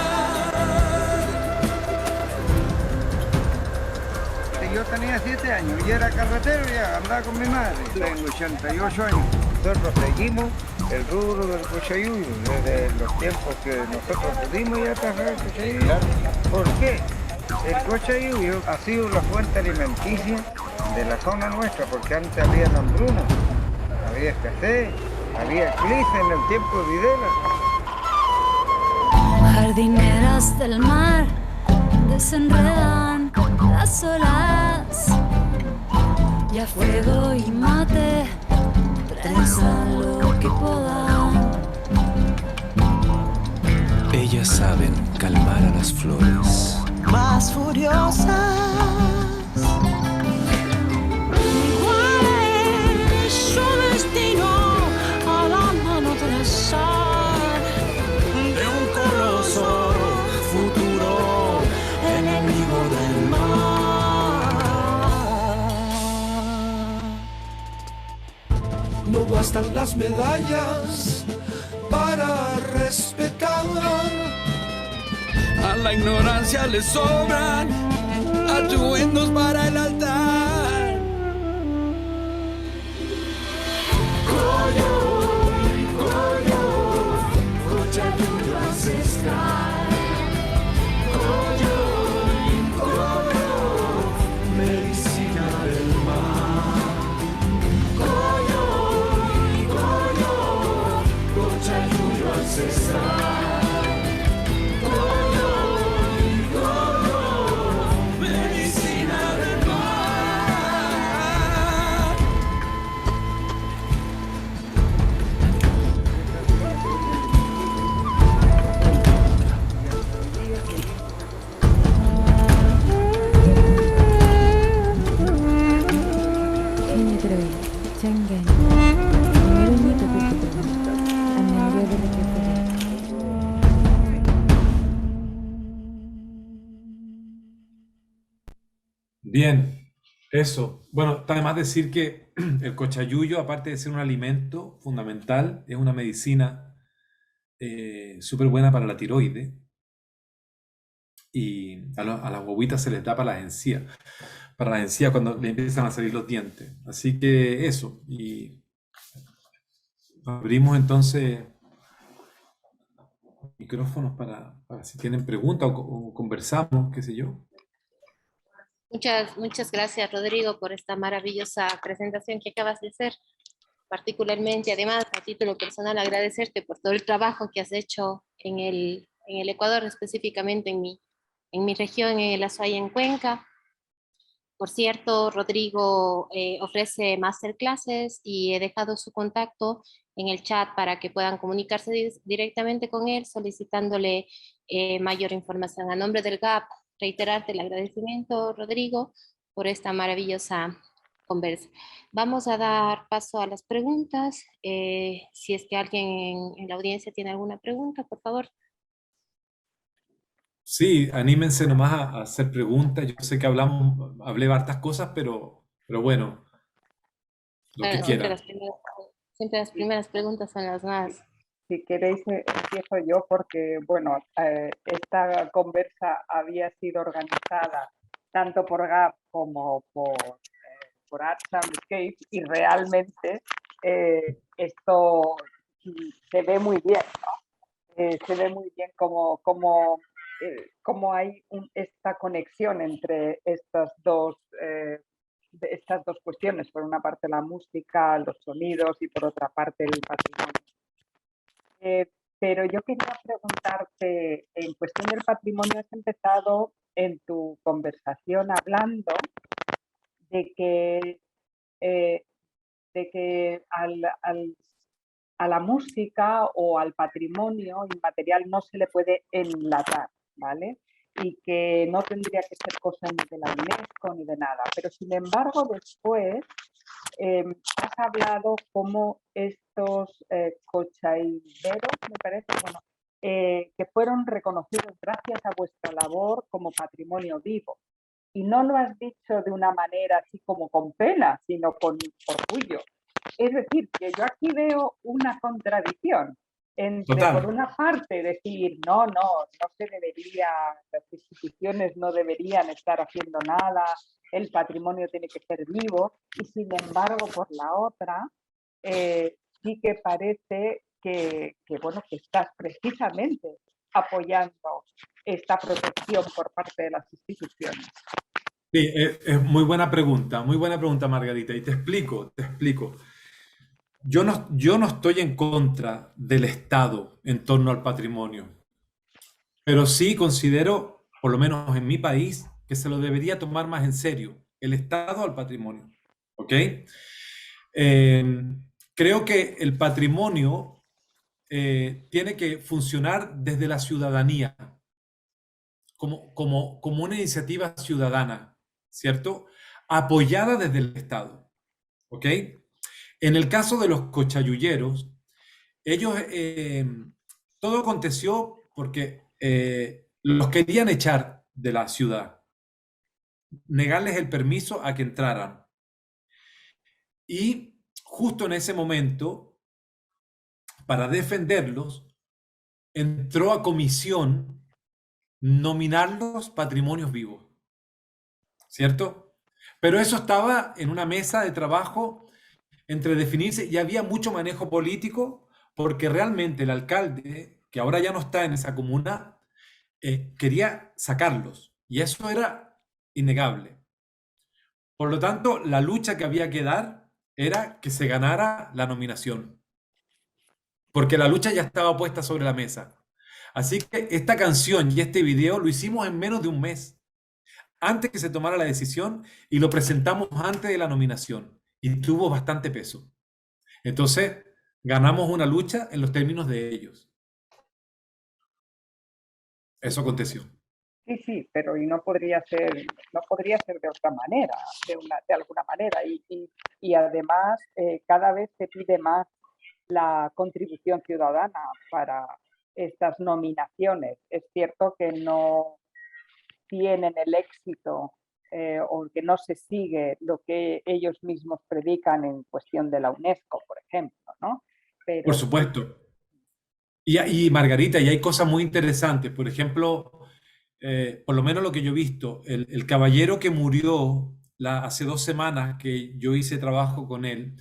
Yo tenía 7 años y era carretero y andaba con mi madre. Tengo 88 años. Nosotros seguimos el rubro del cochayuyo desde los tiempos que nosotros pudimos ya trabajar el cochayuyo. ¿Por qué? El cochayuyo ha sido la fuente alimenticia de la zona nuestra, porque antes había hambruna, había escasez, había eclipse en el tiempo de Videla. Jardineras del mar desenredan las olas y a fuego y mate trenzan lo que puedan. Ellas saben calmar a las flores. más furiosas. ¿Cuál es su destino a la mano del azar de un coloso futuro enemigo del mar? No bastan las medallas para respetar. A la ignorancia le sobran atuendos para el altar. Coyoy, coyoy, cochayuyo ancestral. Coyoy, coyoy, medicina del mar. Coyoy, coyoy, cochayuyo ancestral. Bien, eso. Bueno, está de más decir que el cochayuyo, aparte de ser un alimento fundamental, es una medicina súper buena para la tiroides y a las guaguitas se les da para las encías cuando le empiezan a salir los dientes. Así que eso. Y abrimos entonces micrófonos para si tienen preguntas o conversamos, qué sé yo. Muchas gracias, Rodrigo, por esta maravillosa presentación que acabas de hacer. Particularmente, además, a título personal, agradecerte por todo el trabajo que has hecho en el Ecuador, específicamente en mi región, en el Azuay, en Cuenca. Por cierto, Rodrigo ofrece masterclasses y he dejado su contacto en el chat para que puedan comunicarse directamente con él, solicitándole mayor información. A nombre del GAP, reiterarte el agradecimiento, Rodrigo, por esta maravillosa conversa. Vamos a dar paso a las preguntas. Si es que alguien en la audiencia tiene alguna pregunta, por favor. Sí, anímense nomás a hacer preguntas. Yo sé que hablé hartas cosas, pero bueno, lo que Siempre quieran. siempre las primeras preguntas son las más Si queréis, empiezo yo porque, bueno, esta conversa había sido organizada tanto por GAP como por Art Soundscape y realmente esto se ve muy bien, ¿no? Se ve muy bien cómo hay esta conexión entre estas dos cuestiones, por una parte la música, los sonidos y por otra parte el patrimonio. Pero yo quería preguntarte, en cuestión del patrimonio, has empezado en tu conversación hablando de que a la música o al patrimonio inmaterial no se le puede enlatar, ¿vale? Y que no tendría que ser cosa ni de la UNESCO ni de nada. Pero sin embargo, después has hablado como estos cochaideros, me parece, bueno, que fueron reconocidos gracias a vuestra labor como patrimonio vivo. Y no lo has dicho de una manera así como con pena, sino con orgullo. Es decir, que yo aquí veo una contradicción entre, Total. por una parte, decir, no se debería, las instituciones no deberían estar haciendo nada, el patrimonio tiene que ser vivo, y sin embargo, por la otra, sí que parece que estás precisamente apoyando esta protección por parte de las instituciones. Sí, es muy buena pregunta, Margarita, y te explico. Yo no estoy en contra del Estado en torno al patrimonio, pero sí considero, por lo menos en mi país, que se lo debería tomar más en serio, el Estado al patrimonio, ¿ok? Creo que el patrimonio tiene que funcionar desde la ciudadanía, como una iniciativa ciudadana, ¿cierto? Apoyada desde el Estado, ¿ok? En el caso de los cochayulleros, ellos, todo aconteció porque los querían echar de la ciudad, negarles el permiso a que entraran. Y justo en ese momento, para defenderlos, entró a comisión nominarlos patrimonios vivos, ¿cierto? Pero eso estaba en una mesa de trabajo entre definirse y había mucho manejo político porque realmente el alcalde, que ahora ya no está en esa comuna, quería sacarlos y eso era innegable. Por lo tanto, la lucha que había que dar era que se ganara la nominación, porque la lucha ya estaba puesta sobre la mesa. Así que esta canción y este video lo hicimos en menos de un mes, antes que se tomara la decisión, y lo presentamos antes de la nominación, y tuvo bastante peso. Entonces, ganamos una lucha en los términos de ellos. Eso aconteció. Sí, pero y no podría ser de otra manera, de alguna manera. Y además, cada vez se pide más la contribución ciudadana para estas nominaciones. Es cierto que no tienen el éxito o que no se sigue lo que ellos mismos predican en cuestión de la UNESCO, por ejemplo, ¿no? Pero por supuesto. Y Margarita, y hay cosas muy interesantes. Por ejemplo, por lo menos lo que yo he visto, el caballero que murió hace 2 semanas que yo hice trabajo con él,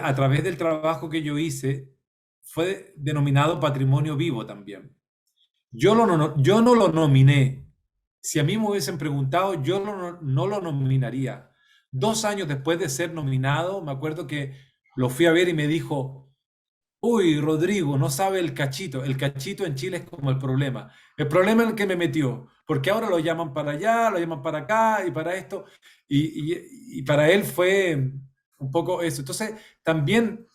a través del trabajo que yo hice, fue denominado patrimonio vivo también. Yo no lo nominé. Si a mí me hubiesen preguntado, yo no lo nominaría. 2 años después de ser nominado, me acuerdo que lo fui a ver y me dijo, uy, Rodrigo, no sabe el cachito. El cachito en Chile es como el problema. El problema en el que me metió, porque ahora lo llaman para allá, lo llaman para acá y para esto. Y para él fue un poco eso. Entonces, también,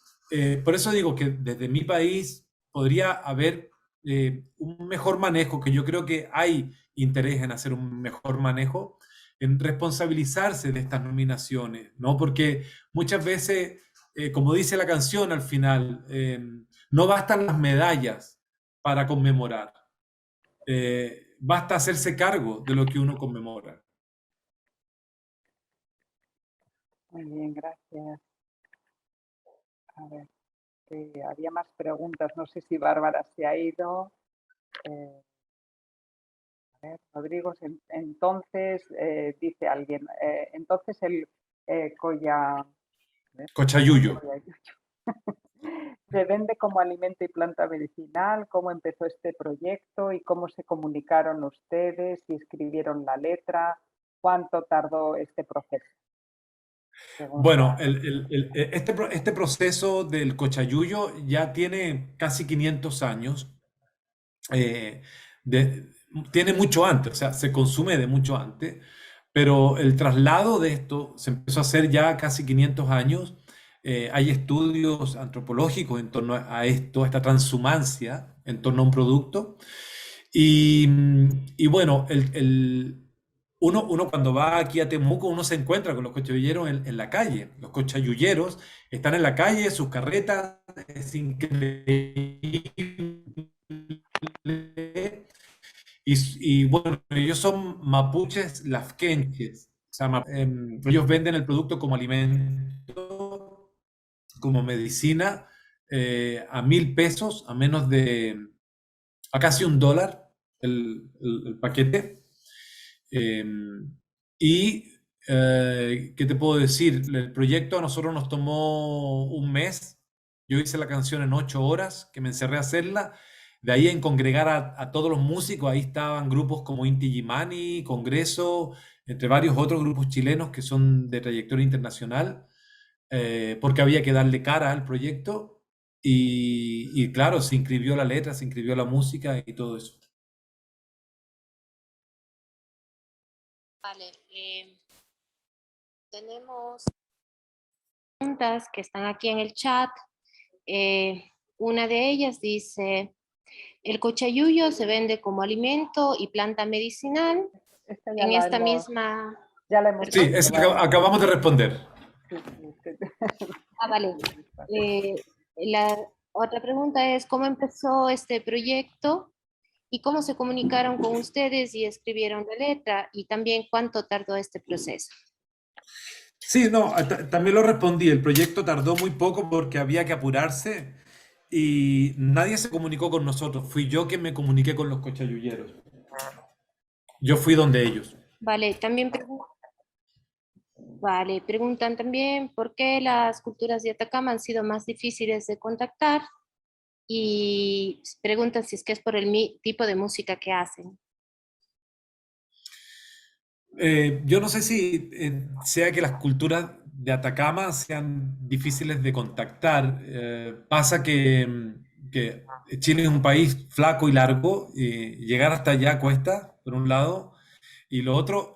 por eso digo que desde mi país podría haber un mejor manejo, que yo creo que hay interés en hacer un mejor manejo, en responsabilizarse de estas nominaciones, ¿no? Porque muchas veces, como dice la canción al final, no bastan las medallas para conmemorar, basta hacerse cargo de lo que uno conmemora. muy bien, gracias. A ver. había más preguntas. No sé si Bárbara se ha ido. A ver, Rodrigo, entonces, dice alguien, entonces el Cochayuyo. se vende como alimento y planta medicinal. ¿Cómo empezó este proyecto y cómo se comunicaron ustedes? ¿Si escribieron la letra? ¿Cuánto tardó este proceso? Bueno, este proceso del cochayuyo ya tiene casi 500 años. eh, Tiene mucho antes, o sea, se consume de mucho antes, pero el traslado de esto se empezó a hacer ya casi 500 años. Hay estudios antropológicos en torno a esto, a esta transhumancia en torno a un producto. Y bueno, uno cuando va aquí a Temuco, uno se encuentra con los cochayulleros en la calle. Los cochayulleros están en la calle, sus carretas, es increíble. Y bueno, ellos son mapuches lafkenches. O sea, ellos venden el producto como alimento, como medicina, a 1.000 pesos, a casi $1 el paquete. ¿Qué te puedo decir? El proyecto a nosotros nos tomó un mes. Yo hice la canción en 8 horas, que me encerré a hacerla. De ahí en congregar a todos los músicos, ahí estaban grupos como Inti Illimani, Congreso, entre varios otros grupos chilenos que son de trayectoria internacional, porque había que darle cara al proyecto. Y claro, se inscribió la letra, se inscribió la música y todo eso. Vale, tenemos preguntas que están aquí en el chat. Una de ellas dice, el cochayuyo se vende como alimento y planta medicinal. En esta misma... Ya la hemos Sí, acabamos de responder. Ah, vale. La otra pregunta es, ¿cómo empezó este proyecto? ¿Y cómo se comunicaron con ustedes y escribieron la letra? Y también, ¿cuánto tardó este proceso? Sí, no, también lo respondí. El proyecto tardó muy poco porque había que apurarse y nadie se comunicó con nosotros. Fui yo quien me comuniqué con los cochayulleros. Yo fui donde ellos. Vale, también preguntan también por qué las culturas de Atacama han sido más difíciles de contactar y preguntan si es que es por el tipo de música que hacen. Yo no sé si sea que las culturas de Atacama sean difíciles de contactar. Pasa que Chile es un país flaco y largo, y llegar hasta allá cuesta, por un lado, y lo otro,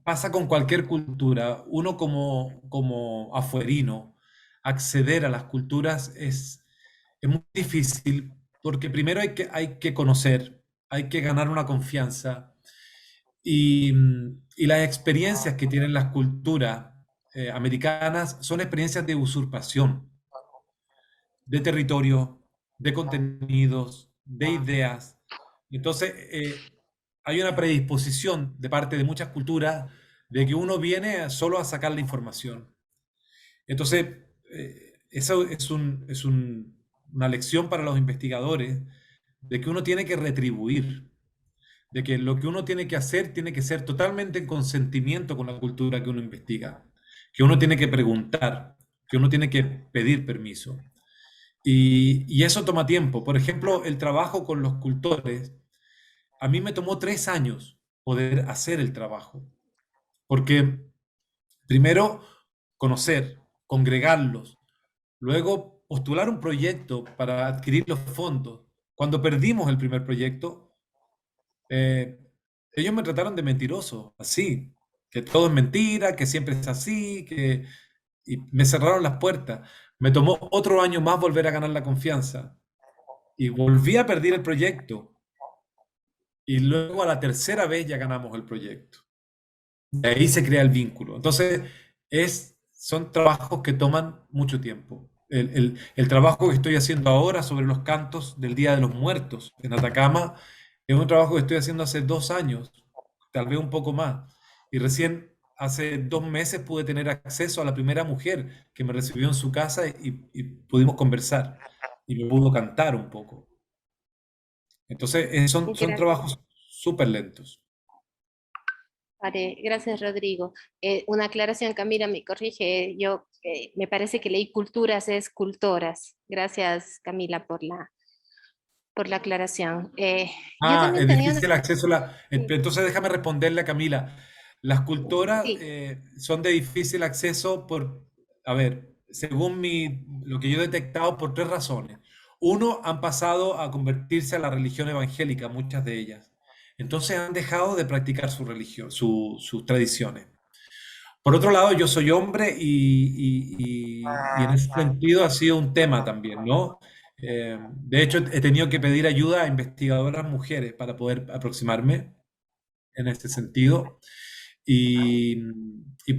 pasa con cualquier cultura. Uno como afuerino, acceder a las culturas es muy difícil porque primero hay que conocer, hay que ganar una confianza. Y las experiencias que tienen las culturas americanas son experiencias de usurpación, de territorio, de contenidos, de ideas. Entonces, hay una predisposición de parte de muchas culturas de que uno viene solo a sacar la información. Entonces, eso es una lección para los investigadores de que uno tiene que retribuir, de que lo que uno tiene que hacer tiene que ser totalmente en consentimiento con la cultura que uno investiga, que uno tiene que preguntar, que uno tiene que pedir permiso. Y eso toma tiempo. Por ejemplo, el trabajo con los cultores, a mí me tomó 3 años poder hacer el trabajo, porque primero conocer, congregarlos, luego postular un proyecto para adquirir los fondos. Cuando perdimos el primer proyecto, ellos me trataron de mentiroso, así, que todo es mentira, que siempre es así, y me cerraron las puertas. Me tomó otro año más volver a ganar la confianza y volví a perder el proyecto. Y luego a la tercera vez ya ganamos el proyecto. De ahí se crea el vínculo. Entonces, son trabajos que toman mucho tiempo. El trabajo que estoy haciendo ahora sobre los cantos del Día de los Muertos en Atacama es un trabajo que estoy haciendo hace 2 años, tal vez un poco más. Y recién hace 2 meses pude tener acceso a la primera mujer que me recibió en su casa y pudimos conversar y me pudo cantar un poco. Entonces, son Gracias. trabajos súper lentos. Vale, gracias Rodrigo. Una aclaración, Camila me corrige, yo me parece que leí culturas es cultoras. Gracias Camila por la aclaración. Yo también Es tenía difícil una... acceso a la... Sí. Entonces déjame responderle a Camila. Las cultoras Sí. son de difícil acceso a ver, según lo que yo he detectado, por 3 razones. Uno, han pasado a convertirse a la religión evangélica, muchas de ellas. Entonces han dejado de practicar su religión, sus tradiciones. Por otro lado, yo soy hombre y en ese sentido ha sido un tema también, ¿no? De hecho, he tenido que pedir ayuda a investigadoras mujeres para poder aproximarme en este sentido. Y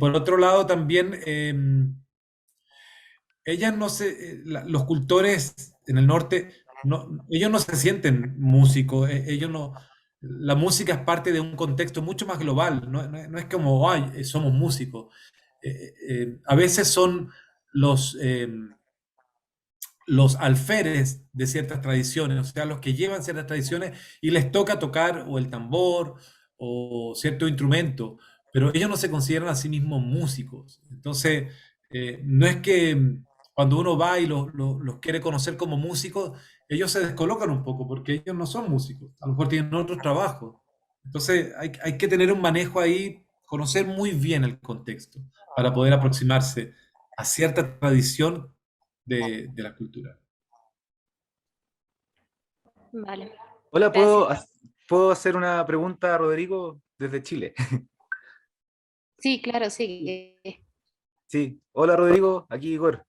por otro lado también, ellas no se, los cultores en el norte, ellos no se sienten músicos, ellos no, la música es parte de un contexto mucho más global, no es como, ay, somos músicos. A veces son los alferes de ciertas tradiciones, o sea, los que llevan ciertas tradiciones y les toca tocar o el tambor o cierto instrumento, pero ellos no se consideran a sí mismos músicos. Entonces, no es que cuando uno va y los quiere conocer como músicos, ellos se descolocan un poco porque ellos no son músicos, a lo mejor tienen otros trabajos. Entonces, hay que tener un manejo ahí, conocer muy bien el contexto para poder aproximarse a cierta tradición de la cultura. Vale. Hola, Gracias. ¿puedo hacer una pregunta a Rodrigo desde Chile? Sí, claro, sí. Sí. Hola, Rodrigo, aquí Igor.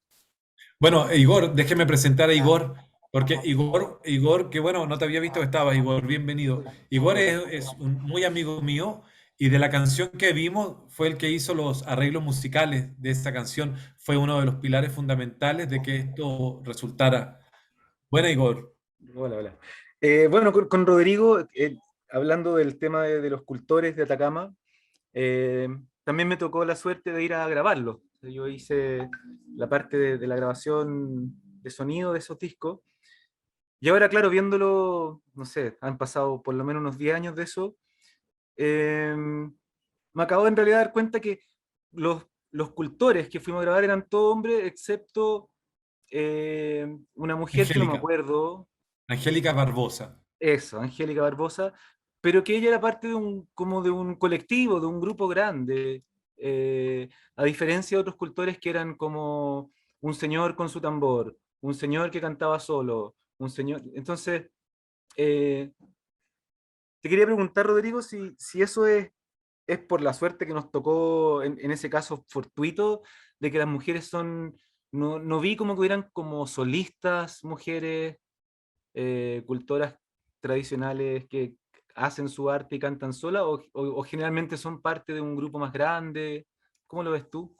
Bueno, Igor, déjeme presentar a Igor, porque Igor, que bueno, no te había visto que estabas, Igor, bienvenido. Igor es un muy amigo mío y de la canción que vimos fue el que hizo los arreglos musicales de esta canción, fue uno de los pilares fundamentales de que esto resultara. Bueno, Igor. Hola, hola. Bueno, con Rodrigo, hablando del tema de los cultores de Atacama, también me tocó la suerte de ir a grabarlo. Yo hice la parte de la grabación de sonido de esos discos. Y ahora, claro, viéndolo, no sé, han pasado por lo menos unos 10 años de eso, me acabo en realidad de dar cuenta que los cultores que fuimos a grabar eran todos hombres, excepto una mujer que no me Angélica. acuerdo. Angélica Barbosa. Eso, Angélica Barbosa, pero que ella era parte como de un colectivo, de un grupo grande, a diferencia de otros cultores que eran como un señor con su tambor, un señor que cantaba solo, un señor... Entonces, te quería preguntar, Rodrigo, si eso es por la suerte que nos tocó, en ese caso fortuito, de que las mujeres son... No vi como que hubieran como solistas mujeres, cultoras tradicionales que hacen su arte y cantan sola, o generalmente son parte de un grupo más grande. ¿Cómo lo ves tú?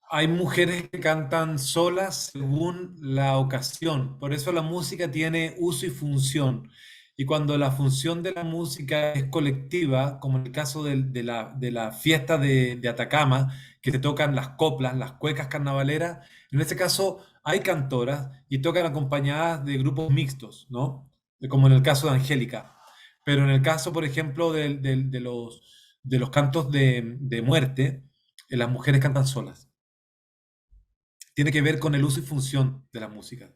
Hay mujeres que cantan solas según la ocasión, por eso la música tiene uso y función. Y cuando la función de la música es colectiva, como en el caso de la fiesta de Atacama, que se tocan las coplas, las cuecas carnavaleras, en este caso hay cantoras y tocan acompañadas de grupos mixtos, ¿no? Como en el caso de Angélica. Pero en el caso, por ejemplo, de los cantos de muerte, las mujeres cantan solas. Tiene que ver con el uso y función de la música.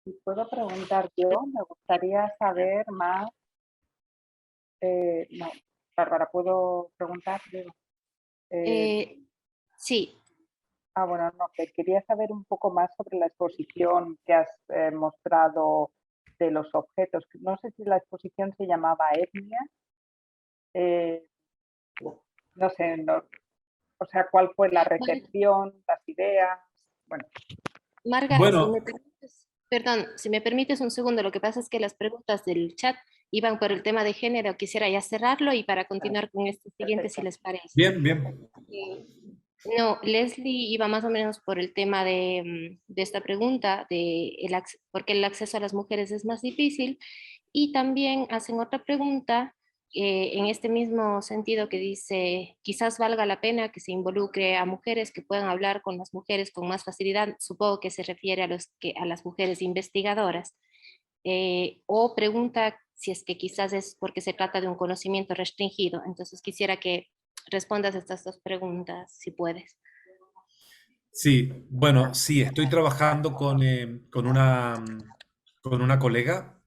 Si puedo preguntar yo, me gustaría saber más. No, Bárbara, ¿puedo preguntar? Digo. Sí. Bueno, no, que quería saber un poco más sobre la exposición que has mostrado de los objetos. No sé si la exposición se llamaba Etnia. No sé, o sea, ¿cuál fue la recepción, las ideas? Bueno. Marga, Bueno. si me permites, perdón, si me permites un segundo, lo que pasa es que las preguntas del chat iban por el tema de género, quisiera ya cerrarlo y para continuar con este siguiente, si les parece. Bien, bien. No, Leslie iba más o menos por el tema de esta pregunta, porque el acceso a las mujeres es más difícil, y también hacen otra pregunta en este mismo sentido que dice, quizás valga la pena que se involucre a mujeres que puedan hablar con las mujeres con más facilidad, supongo que se refiere a las mujeres investigadoras, o pregunta si es que quizás es porque se trata de un conocimiento restringido. Entonces quisiera que respondas estas dos preguntas, si puedes. Sí, bueno, sí, estoy trabajando con una colega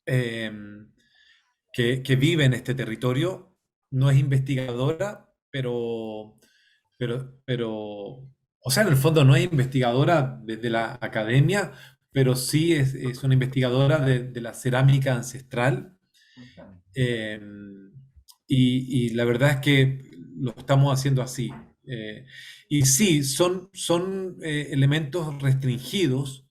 eh, que vive en este territorio. No es investigadora, o sea, en el fondo no es investigadora desde la academia, pero sí es una investigadora de la cerámica ancestral. eh, y la verdad es que lo estamos haciendo así. Eh, y sí, son elementos restringidos,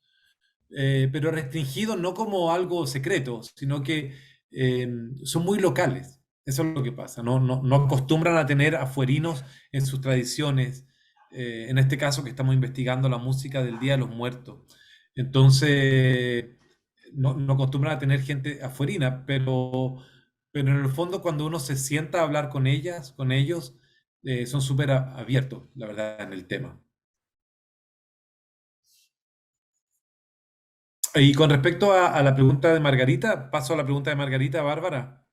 pero restringidos no como algo secreto, sino que eh, son muy locales. Eso es lo que pasa. No acostumbran a tener afuerinos en sus tradiciones. En este caso que estamos investigando la música del Día de los Muertos. Entonces, no acostumbran a tener gente afuerina, pero en el fondo cuando uno se sienta a hablar con ellas, con ellos, son súper abiertos, la verdad, en el tema. Y con respecto a la pregunta de Margarita, paso a la pregunta de Margarita, Bárbara.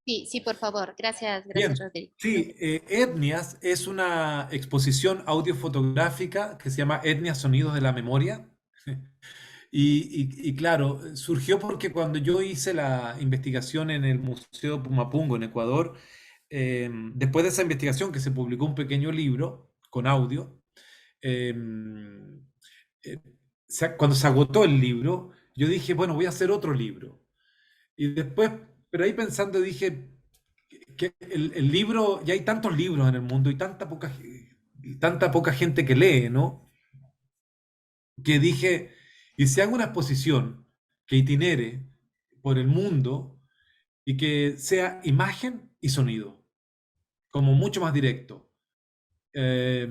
Sí, sí, por favor. Gracias, Bien, gracias, Rodrigo. sí, Etnias es una exposición audiofotográfica que se llama Etnias Sonidos de la Memoria. Y claro, surgió porque cuando yo hice la investigación en el Museo Pumapungo en Ecuador, después de esa investigación que se publicó un pequeño libro con audio, eh, eh, cuando se agotó el libro, yo dije, bueno, voy a hacer otro libro. Y después, pero ahí pensando dije que el libro, ya hay tantos libros en el mundo y tanta poca gente que lee, ¿no? Que dije, y si hago una exposición que itinere por el mundo y que sea imagen y sonido, como mucho más directo. Eh,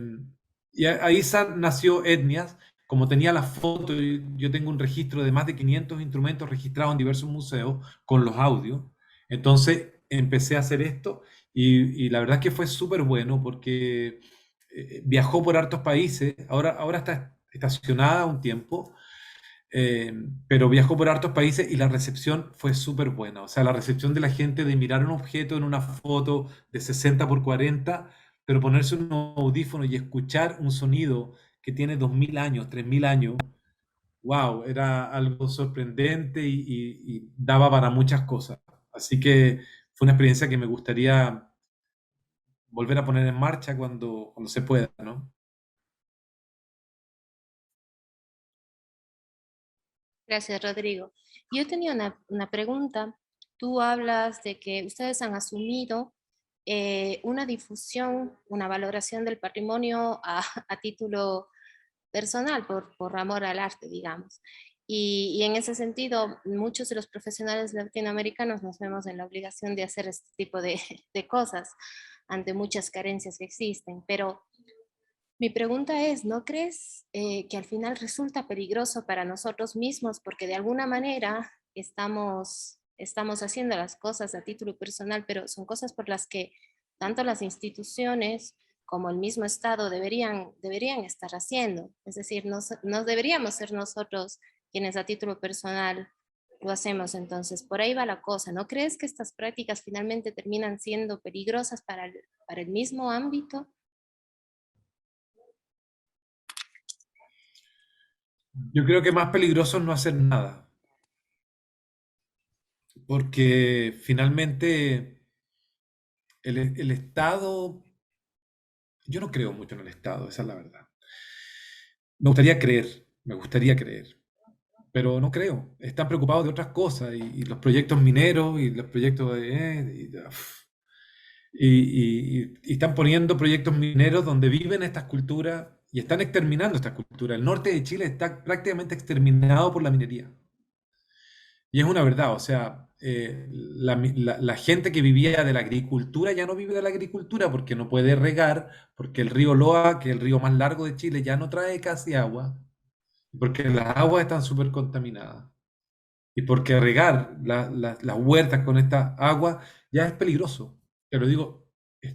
y ahí nació Etnias, como tenía la foto, yo tengo un registro de más de 500 instrumentos registrados en diversos museos con los audios. Entonces empecé a hacer esto y la verdad es que fue súper bueno porque viajó por hartos países, ahora está estacionada un tiempo, pero viajó por hartos países y la recepción fue súper buena. O sea, la recepción de la gente de mirar un objeto en una foto de 60 por 40, pero ponerse un audífono y escuchar un sonido que tiene 2000 años, 3000 años, wow, era algo sorprendente y daba para muchas cosas. Así que fue una experiencia que me gustaría volver a poner en marcha cuando se pueda, ¿no? Gracias, Rodrigo. Yo tenía una pregunta. Tú hablas de que ustedes han asumido una difusión, una valoración del patrimonio a título personal, por amor al arte, digamos. Y en ese sentido, muchos de los profesionales latinoamericanos nos vemos en la obligación de hacer este tipo de cosas ante muchas carencias que existen. Pero mi pregunta es, ¿no crees que al final resulta peligroso para nosotros mismos? Porque de alguna manera estamos haciendo las cosas a título personal, pero son cosas por las que tanto las instituciones como el mismo Estado deberían estar haciendo. Es decir, no deberíamos ser nosotros quienes a título personal lo hacemos. Entonces, por ahí va la cosa. ¿No crees que estas prácticas finalmente terminan siendo peligrosas para el mismo ámbito? Yo creo que más peligroso es no hacer nada, porque finalmente el Estado, yo no creo mucho en el Estado, esa es la verdad. Me gustaría creer, pero no creo. Están preocupados de otras cosas y los proyectos mineros y los proyectos y están poniendo proyectos mineros donde viven estas culturas y están exterminando estas culturas. El norte de Chile está prácticamente exterminado por la minería. Y es una verdad, o sea, la gente que vivía de la agricultura ya no vive de la agricultura porque no puede regar, porque el río Loa, que es el río más largo de Chile, ya no trae casi agua, porque las aguas están súper contaminadas. Y porque regar las huertas con esta agua ya es peligroso. Te lo digo,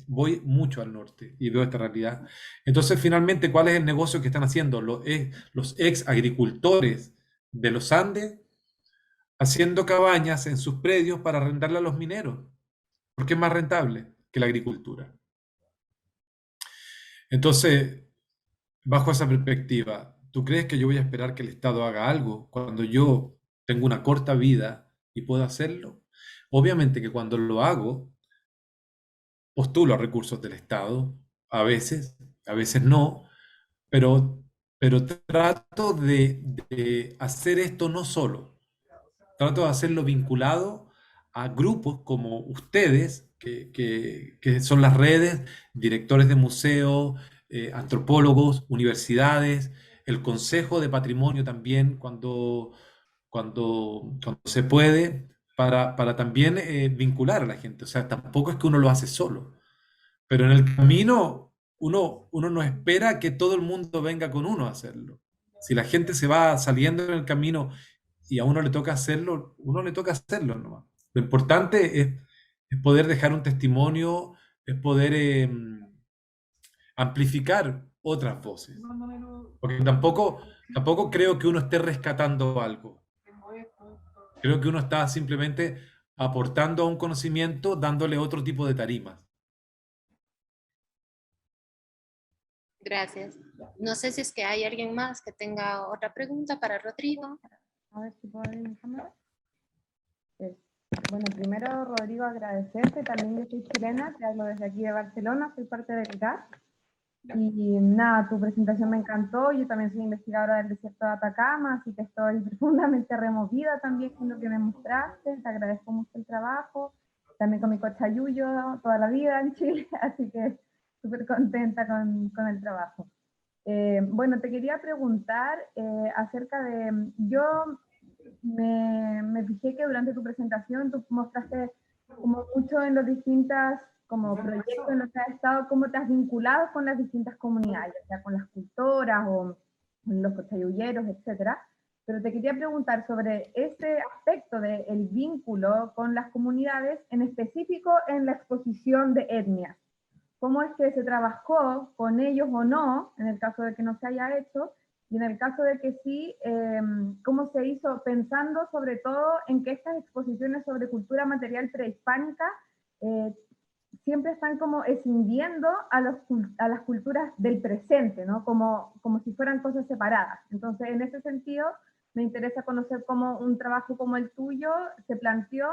voy mucho al norte y veo esta realidad. Entonces, finalmente, ¿cuál es el negocio que están haciendo los ex agricultores de los Andes? Haciendo cabañas en sus predios para arrendarle a los mineros, porque es más rentable que la agricultura. Entonces, bajo esa perspectiva, ¿tú crees que yo voy a esperar que el Estado haga algo cuando yo tengo una corta vida y puedo hacerlo? Obviamente que cuando lo hago, postulo a recursos del Estado, a veces no, pero trato de hacer esto no solo. Trato de hacerlo vinculado a grupos como ustedes, que son las redes, directores de museos, antropólogos, universidades, el Consejo de Patrimonio también, cuando se puede, para también vincular a la gente. O sea, tampoco es que uno lo hace solo, pero en el camino uno no espera que todo el mundo venga con uno a hacerlo. Si la gente se va saliendo en el camino y a uno le toca hacerlo, uno le toca hacerlo nomás. Lo importante es poder dejar un testimonio, es poder amplificar otras voces. Porque tampoco creo que uno esté rescatando algo. Creo que uno está simplemente aportando a un conocimiento, dándole otro tipo de tarimas. Gracias. No sé si es que hay alguien más que tenga otra pregunta para Rodrigo. A ver si puedo abrir mi cámara. Bueno, primero, Rodrigo, agradecerte. También yo soy chilena, te hablo desde aquí de Barcelona, soy parte del GAC. Y nada, tu presentación me encantó. Yo también soy investigadora del desierto de Atacama, así que estoy profundamente removida también con lo que me mostraste. Te agradezco mucho el trabajo. También con mi cochayuyo toda la vida en Chile, así que súper contenta con el trabajo. Bueno, te quería preguntar acerca de... Yo me fijé que durante tu presentación tú mostraste como mucho en los distintas como proyectos en los que has estado, cómo te has vinculado con las distintas comunidades, ya sea con las cultoras o los cochayulleros, etcétera. Pero te quería preguntar sobre ese aspecto del vínculo con las comunidades, en específico en la exposición de etnias. ¿Cómo es que se trabajó con ellos o no, en el caso de que no se haya hecho? Y en el caso de que sí, ¿cómo se hizo? Pensando sobre todo en que estas exposiciones sobre cultura material prehispánica siempre están como escindiendo a las culturas del presente, ¿no? Como si fueran cosas separadas. Entonces, en ese sentido, me interesa conocer cómo un trabajo como el tuyo se planteó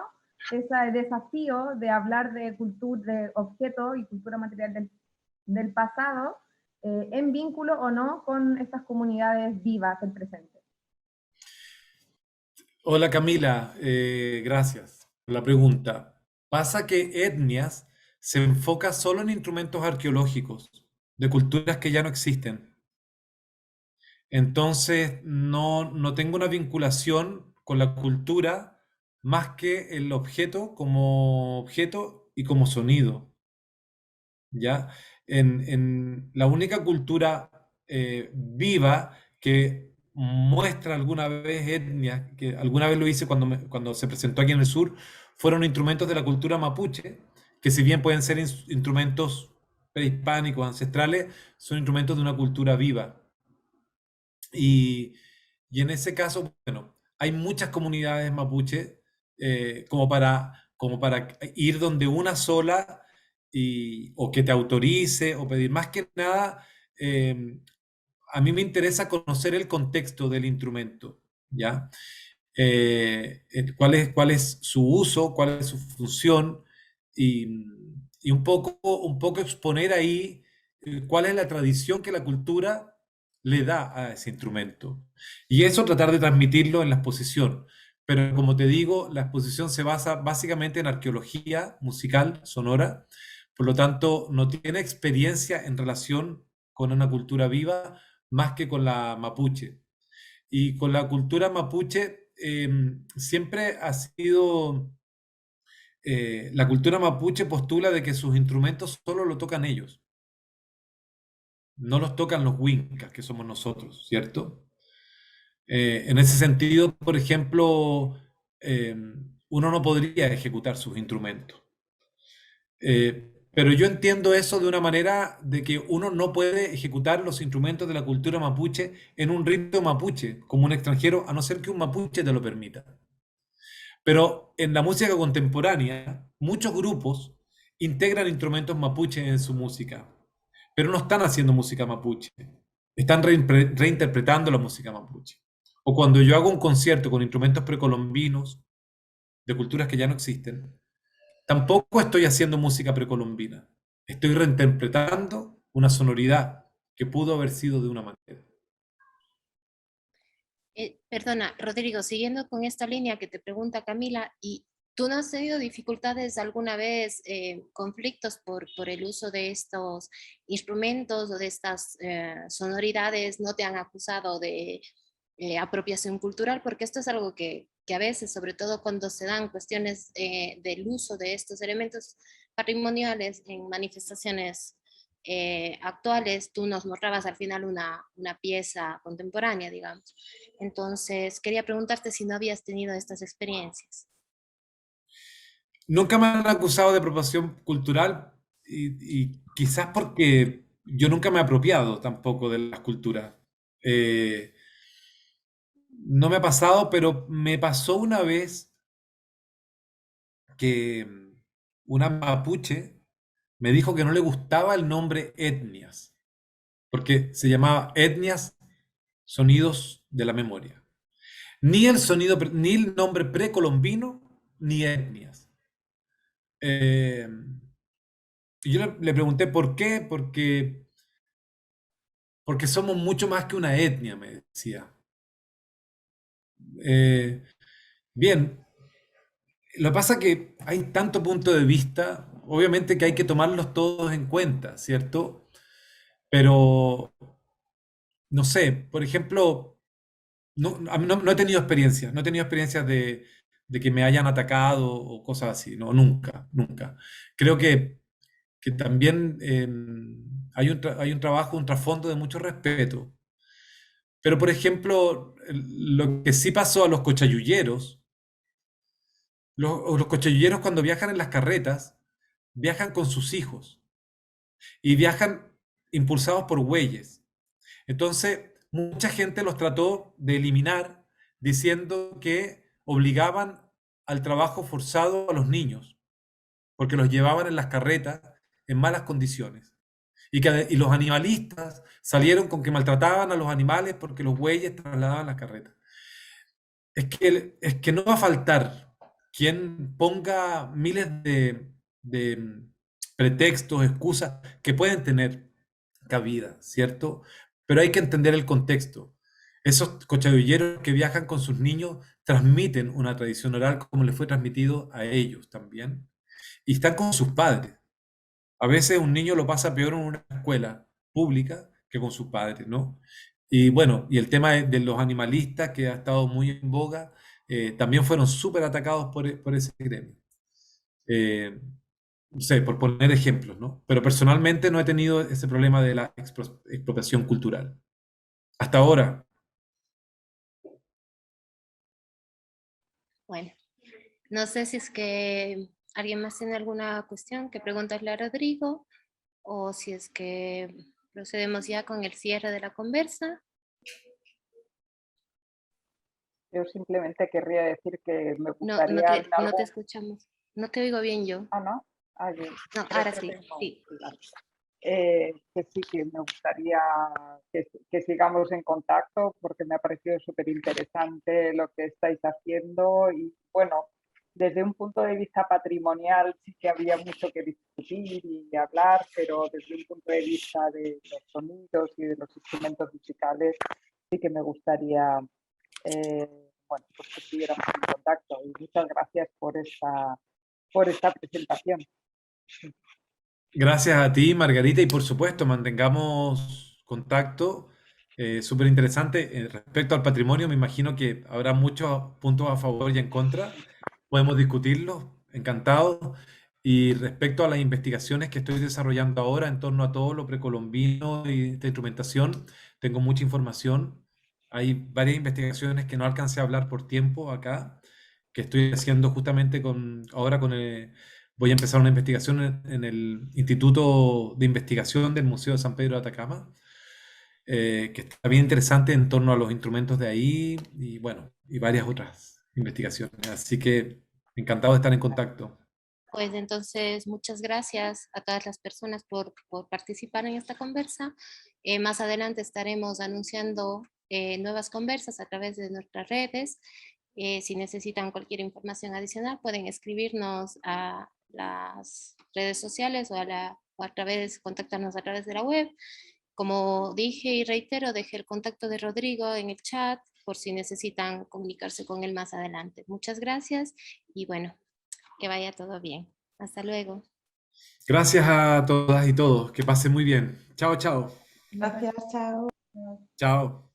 ese desafío de hablar de objeto y cultura material del pasado, en vínculo o no con estas comunidades vivas del presente. Hola Camila, gracias por la pregunta. Pasa que etnias se enfoca solo en instrumentos arqueológicos de culturas que ya no existen. Entonces no tengo una vinculación con la cultura más que el objeto como objeto y como sonido. ¿Ya? En la única cultura viva que muestra alguna vez etnias, que alguna vez lo hice cuando se presentó aquí en el sur, fueron instrumentos de la cultura mapuche, que si bien pueden ser instrumentos prehispánicos, ancestrales, son instrumentos de una cultura viva. Y en ese caso, bueno, hay muchas comunidades mapuche como para ir donde una sola o que te autorice o pedir. Más que nada, a mí me interesa conocer el contexto del instrumento, ¿ya? Cuál es su uso, cuál es su función y un poco exponer ahí cuál es la tradición que la cultura le da a ese instrumento. Y eso tratar de transmitirlo en la exposición. Pero como te digo, la exposición se basa básicamente en arqueología musical, sonora, por lo tanto no tiene experiencia en relación con una cultura viva más que con la mapuche. Y con la cultura mapuche siempre ha sido la cultura mapuche postula de que sus instrumentos solo lo tocan ellos, no los tocan los huincas, que somos nosotros, ¿cierto? En ese sentido, por ejemplo, uno no podría ejecutar sus instrumentos. Pero yo entiendo eso de una manera de que uno no puede ejecutar los instrumentos de la cultura mapuche en un rito mapuche, como un extranjero, a no ser que un mapuche te lo permita. Pero en la música contemporánea, muchos grupos integran instrumentos mapuche en su música, pero no están haciendo música mapuche, están reinterpretando la música mapuche. O cuando yo hago un concierto con instrumentos precolombinos, de culturas que ya no existen, tampoco estoy haciendo música precolombina. Estoy reinterpretando una sonoridad que pudo haber sido de una manera. Perdona, Rodrigo, siguiendo con esta línea que te pregunta Camila, ¿y tú no has tenido dificultades alguna vez, conflictos por el uso de estos instrumentos o de estas sonoridades? ¿No te han acusado de apropiación cultural? Porque esto es algo que a veces, sobre todo cuando se dan cuestiones del uso de estos elementos patrimoniales en manifestaciones actuales, tú nos mostrabas al final una pieza contemporánea, digamos. Entonces, quería preguntarte si no habías tenido estas experiencias. Nunca me han acusado de apropiación cultural y quizás porque yo nunca me he apropiado tampoco de las culturas. No me ha pasado, pero me pasó una vez que una mapuche me dijo que no le gustaba el nombre etnias, porque se llamaba etnias, sonidos de la memoria. Ni el sonido, ni el nombre precolombino, ni etnias. Y yo le pregunté por qué, porque somos mucho más que una etnia, me decía. Bien, lo que pasa es que hay tanto punto de vista, obviamente que hay que tomarlos todos en cuenta, ¿cierto? Pero, no sé, por ejemplo, no he tenido experiencias, no he tenido experiencias de que me hayan atacado o cosas así, no, nunca, nunca. Creo que también hay un trabajo, un trasfondo de mucho respeto. Pero, por ejemplo, lo que sí pasó a los cochayulleros, los cochayulleros cuando viajan en las carretas, viajan con sus hijos y viajan impulsados por bueyes. Entonces, mucha gente los trató de eliminar diciendo que obligaban al trabajo forzado a los niños, porque los llevaban en las carretas en malas condiciones. Y los animalistas salieron con que maltrataban a los animales porque los bueyes trasladaban las carretas. Es que no va a faltar quien ponga miles de pretextos, excusas que pueden tener cabida, ¿cierto? Pero hay que entender el contexto. Esos cochadilleros que viajan con sus niños transmiten una tradición oral como les fue transmitido a ellos también. Y están con sus padres. A veces un niño lo pasa peor en una escuela pública que con sus padres, ¿no? Y bueno, y el tema de los animalistas que ha estado muy en boga, también fueron súper atacados por ese gremio. No sé, por poner ejemplos, ¿no? Pero personalmente no he tenido ese problema de la expropiación cultural. Hasta ahora. Bueno, no sé si es que alguien más tiene alguna cuestión que preguntarle a Rodrigo o si es que procedemos ya con el cierre de la conversa. Yo simplemente querría decir que me No gustaría... te escuchamos. No te oigo bien yo. Ah, ¿no? No, ahora sí, sí. Que sí, que me gustaría que sigamos en contacto porque me ha parecido súper interesante lo que estáis haciendo y bueno, desde un punto de vista patrimonial sí que había mucho que discutir y hablar, pero desde un punto de vista de los sonidos y de los instrumentos musicales sí que me gustaría bueno, pues que estuviéramos en contacto y muchas gracias por esta presentación. Gracias a ti, Margarita, y por supuesto, mantengamos contacto. Súper interesante. Respecto al patrimonio, me imagino que habrá muchos puntos a favor y en contra. Podemos discutirlos. encantado. Y respecto a las investigaciones que estoy desarrollando ahora en torno a todo lo precolombino y esta instrumentación, tengo mucha información. Hay varias investigaciones que no alcancé a hablar por tiempo acá, que estoy haciendo justamente ahora voy a empezar una investigación en el Instituto de Investigación del Museo de San Pedro de Atacama, que está bien interesante en torno a los instrumentos de ahí y bueno, y varias otras investigaciones. Así que encantado de estar en contacto. Pues entonces, muchas gracias a todas las personas por participar en esta conversa. Más adelante estaremos anunciando nuevas conversas a través de nuestras redes. Si necesitan cualquier información adicional, pueden escribirnos a las redes sociales o contactarnos a través de la web. Como dije y reitero, dejé el contacto de Rodrigo en el chat por si necesitan comunicarse con él más adelante. Muchas gracias y bueno, que vaya todo bien. Hasta luego. Gracias a todas y todos. Que pasen muy bien. Chao, chao. Gracias, chao. Chao.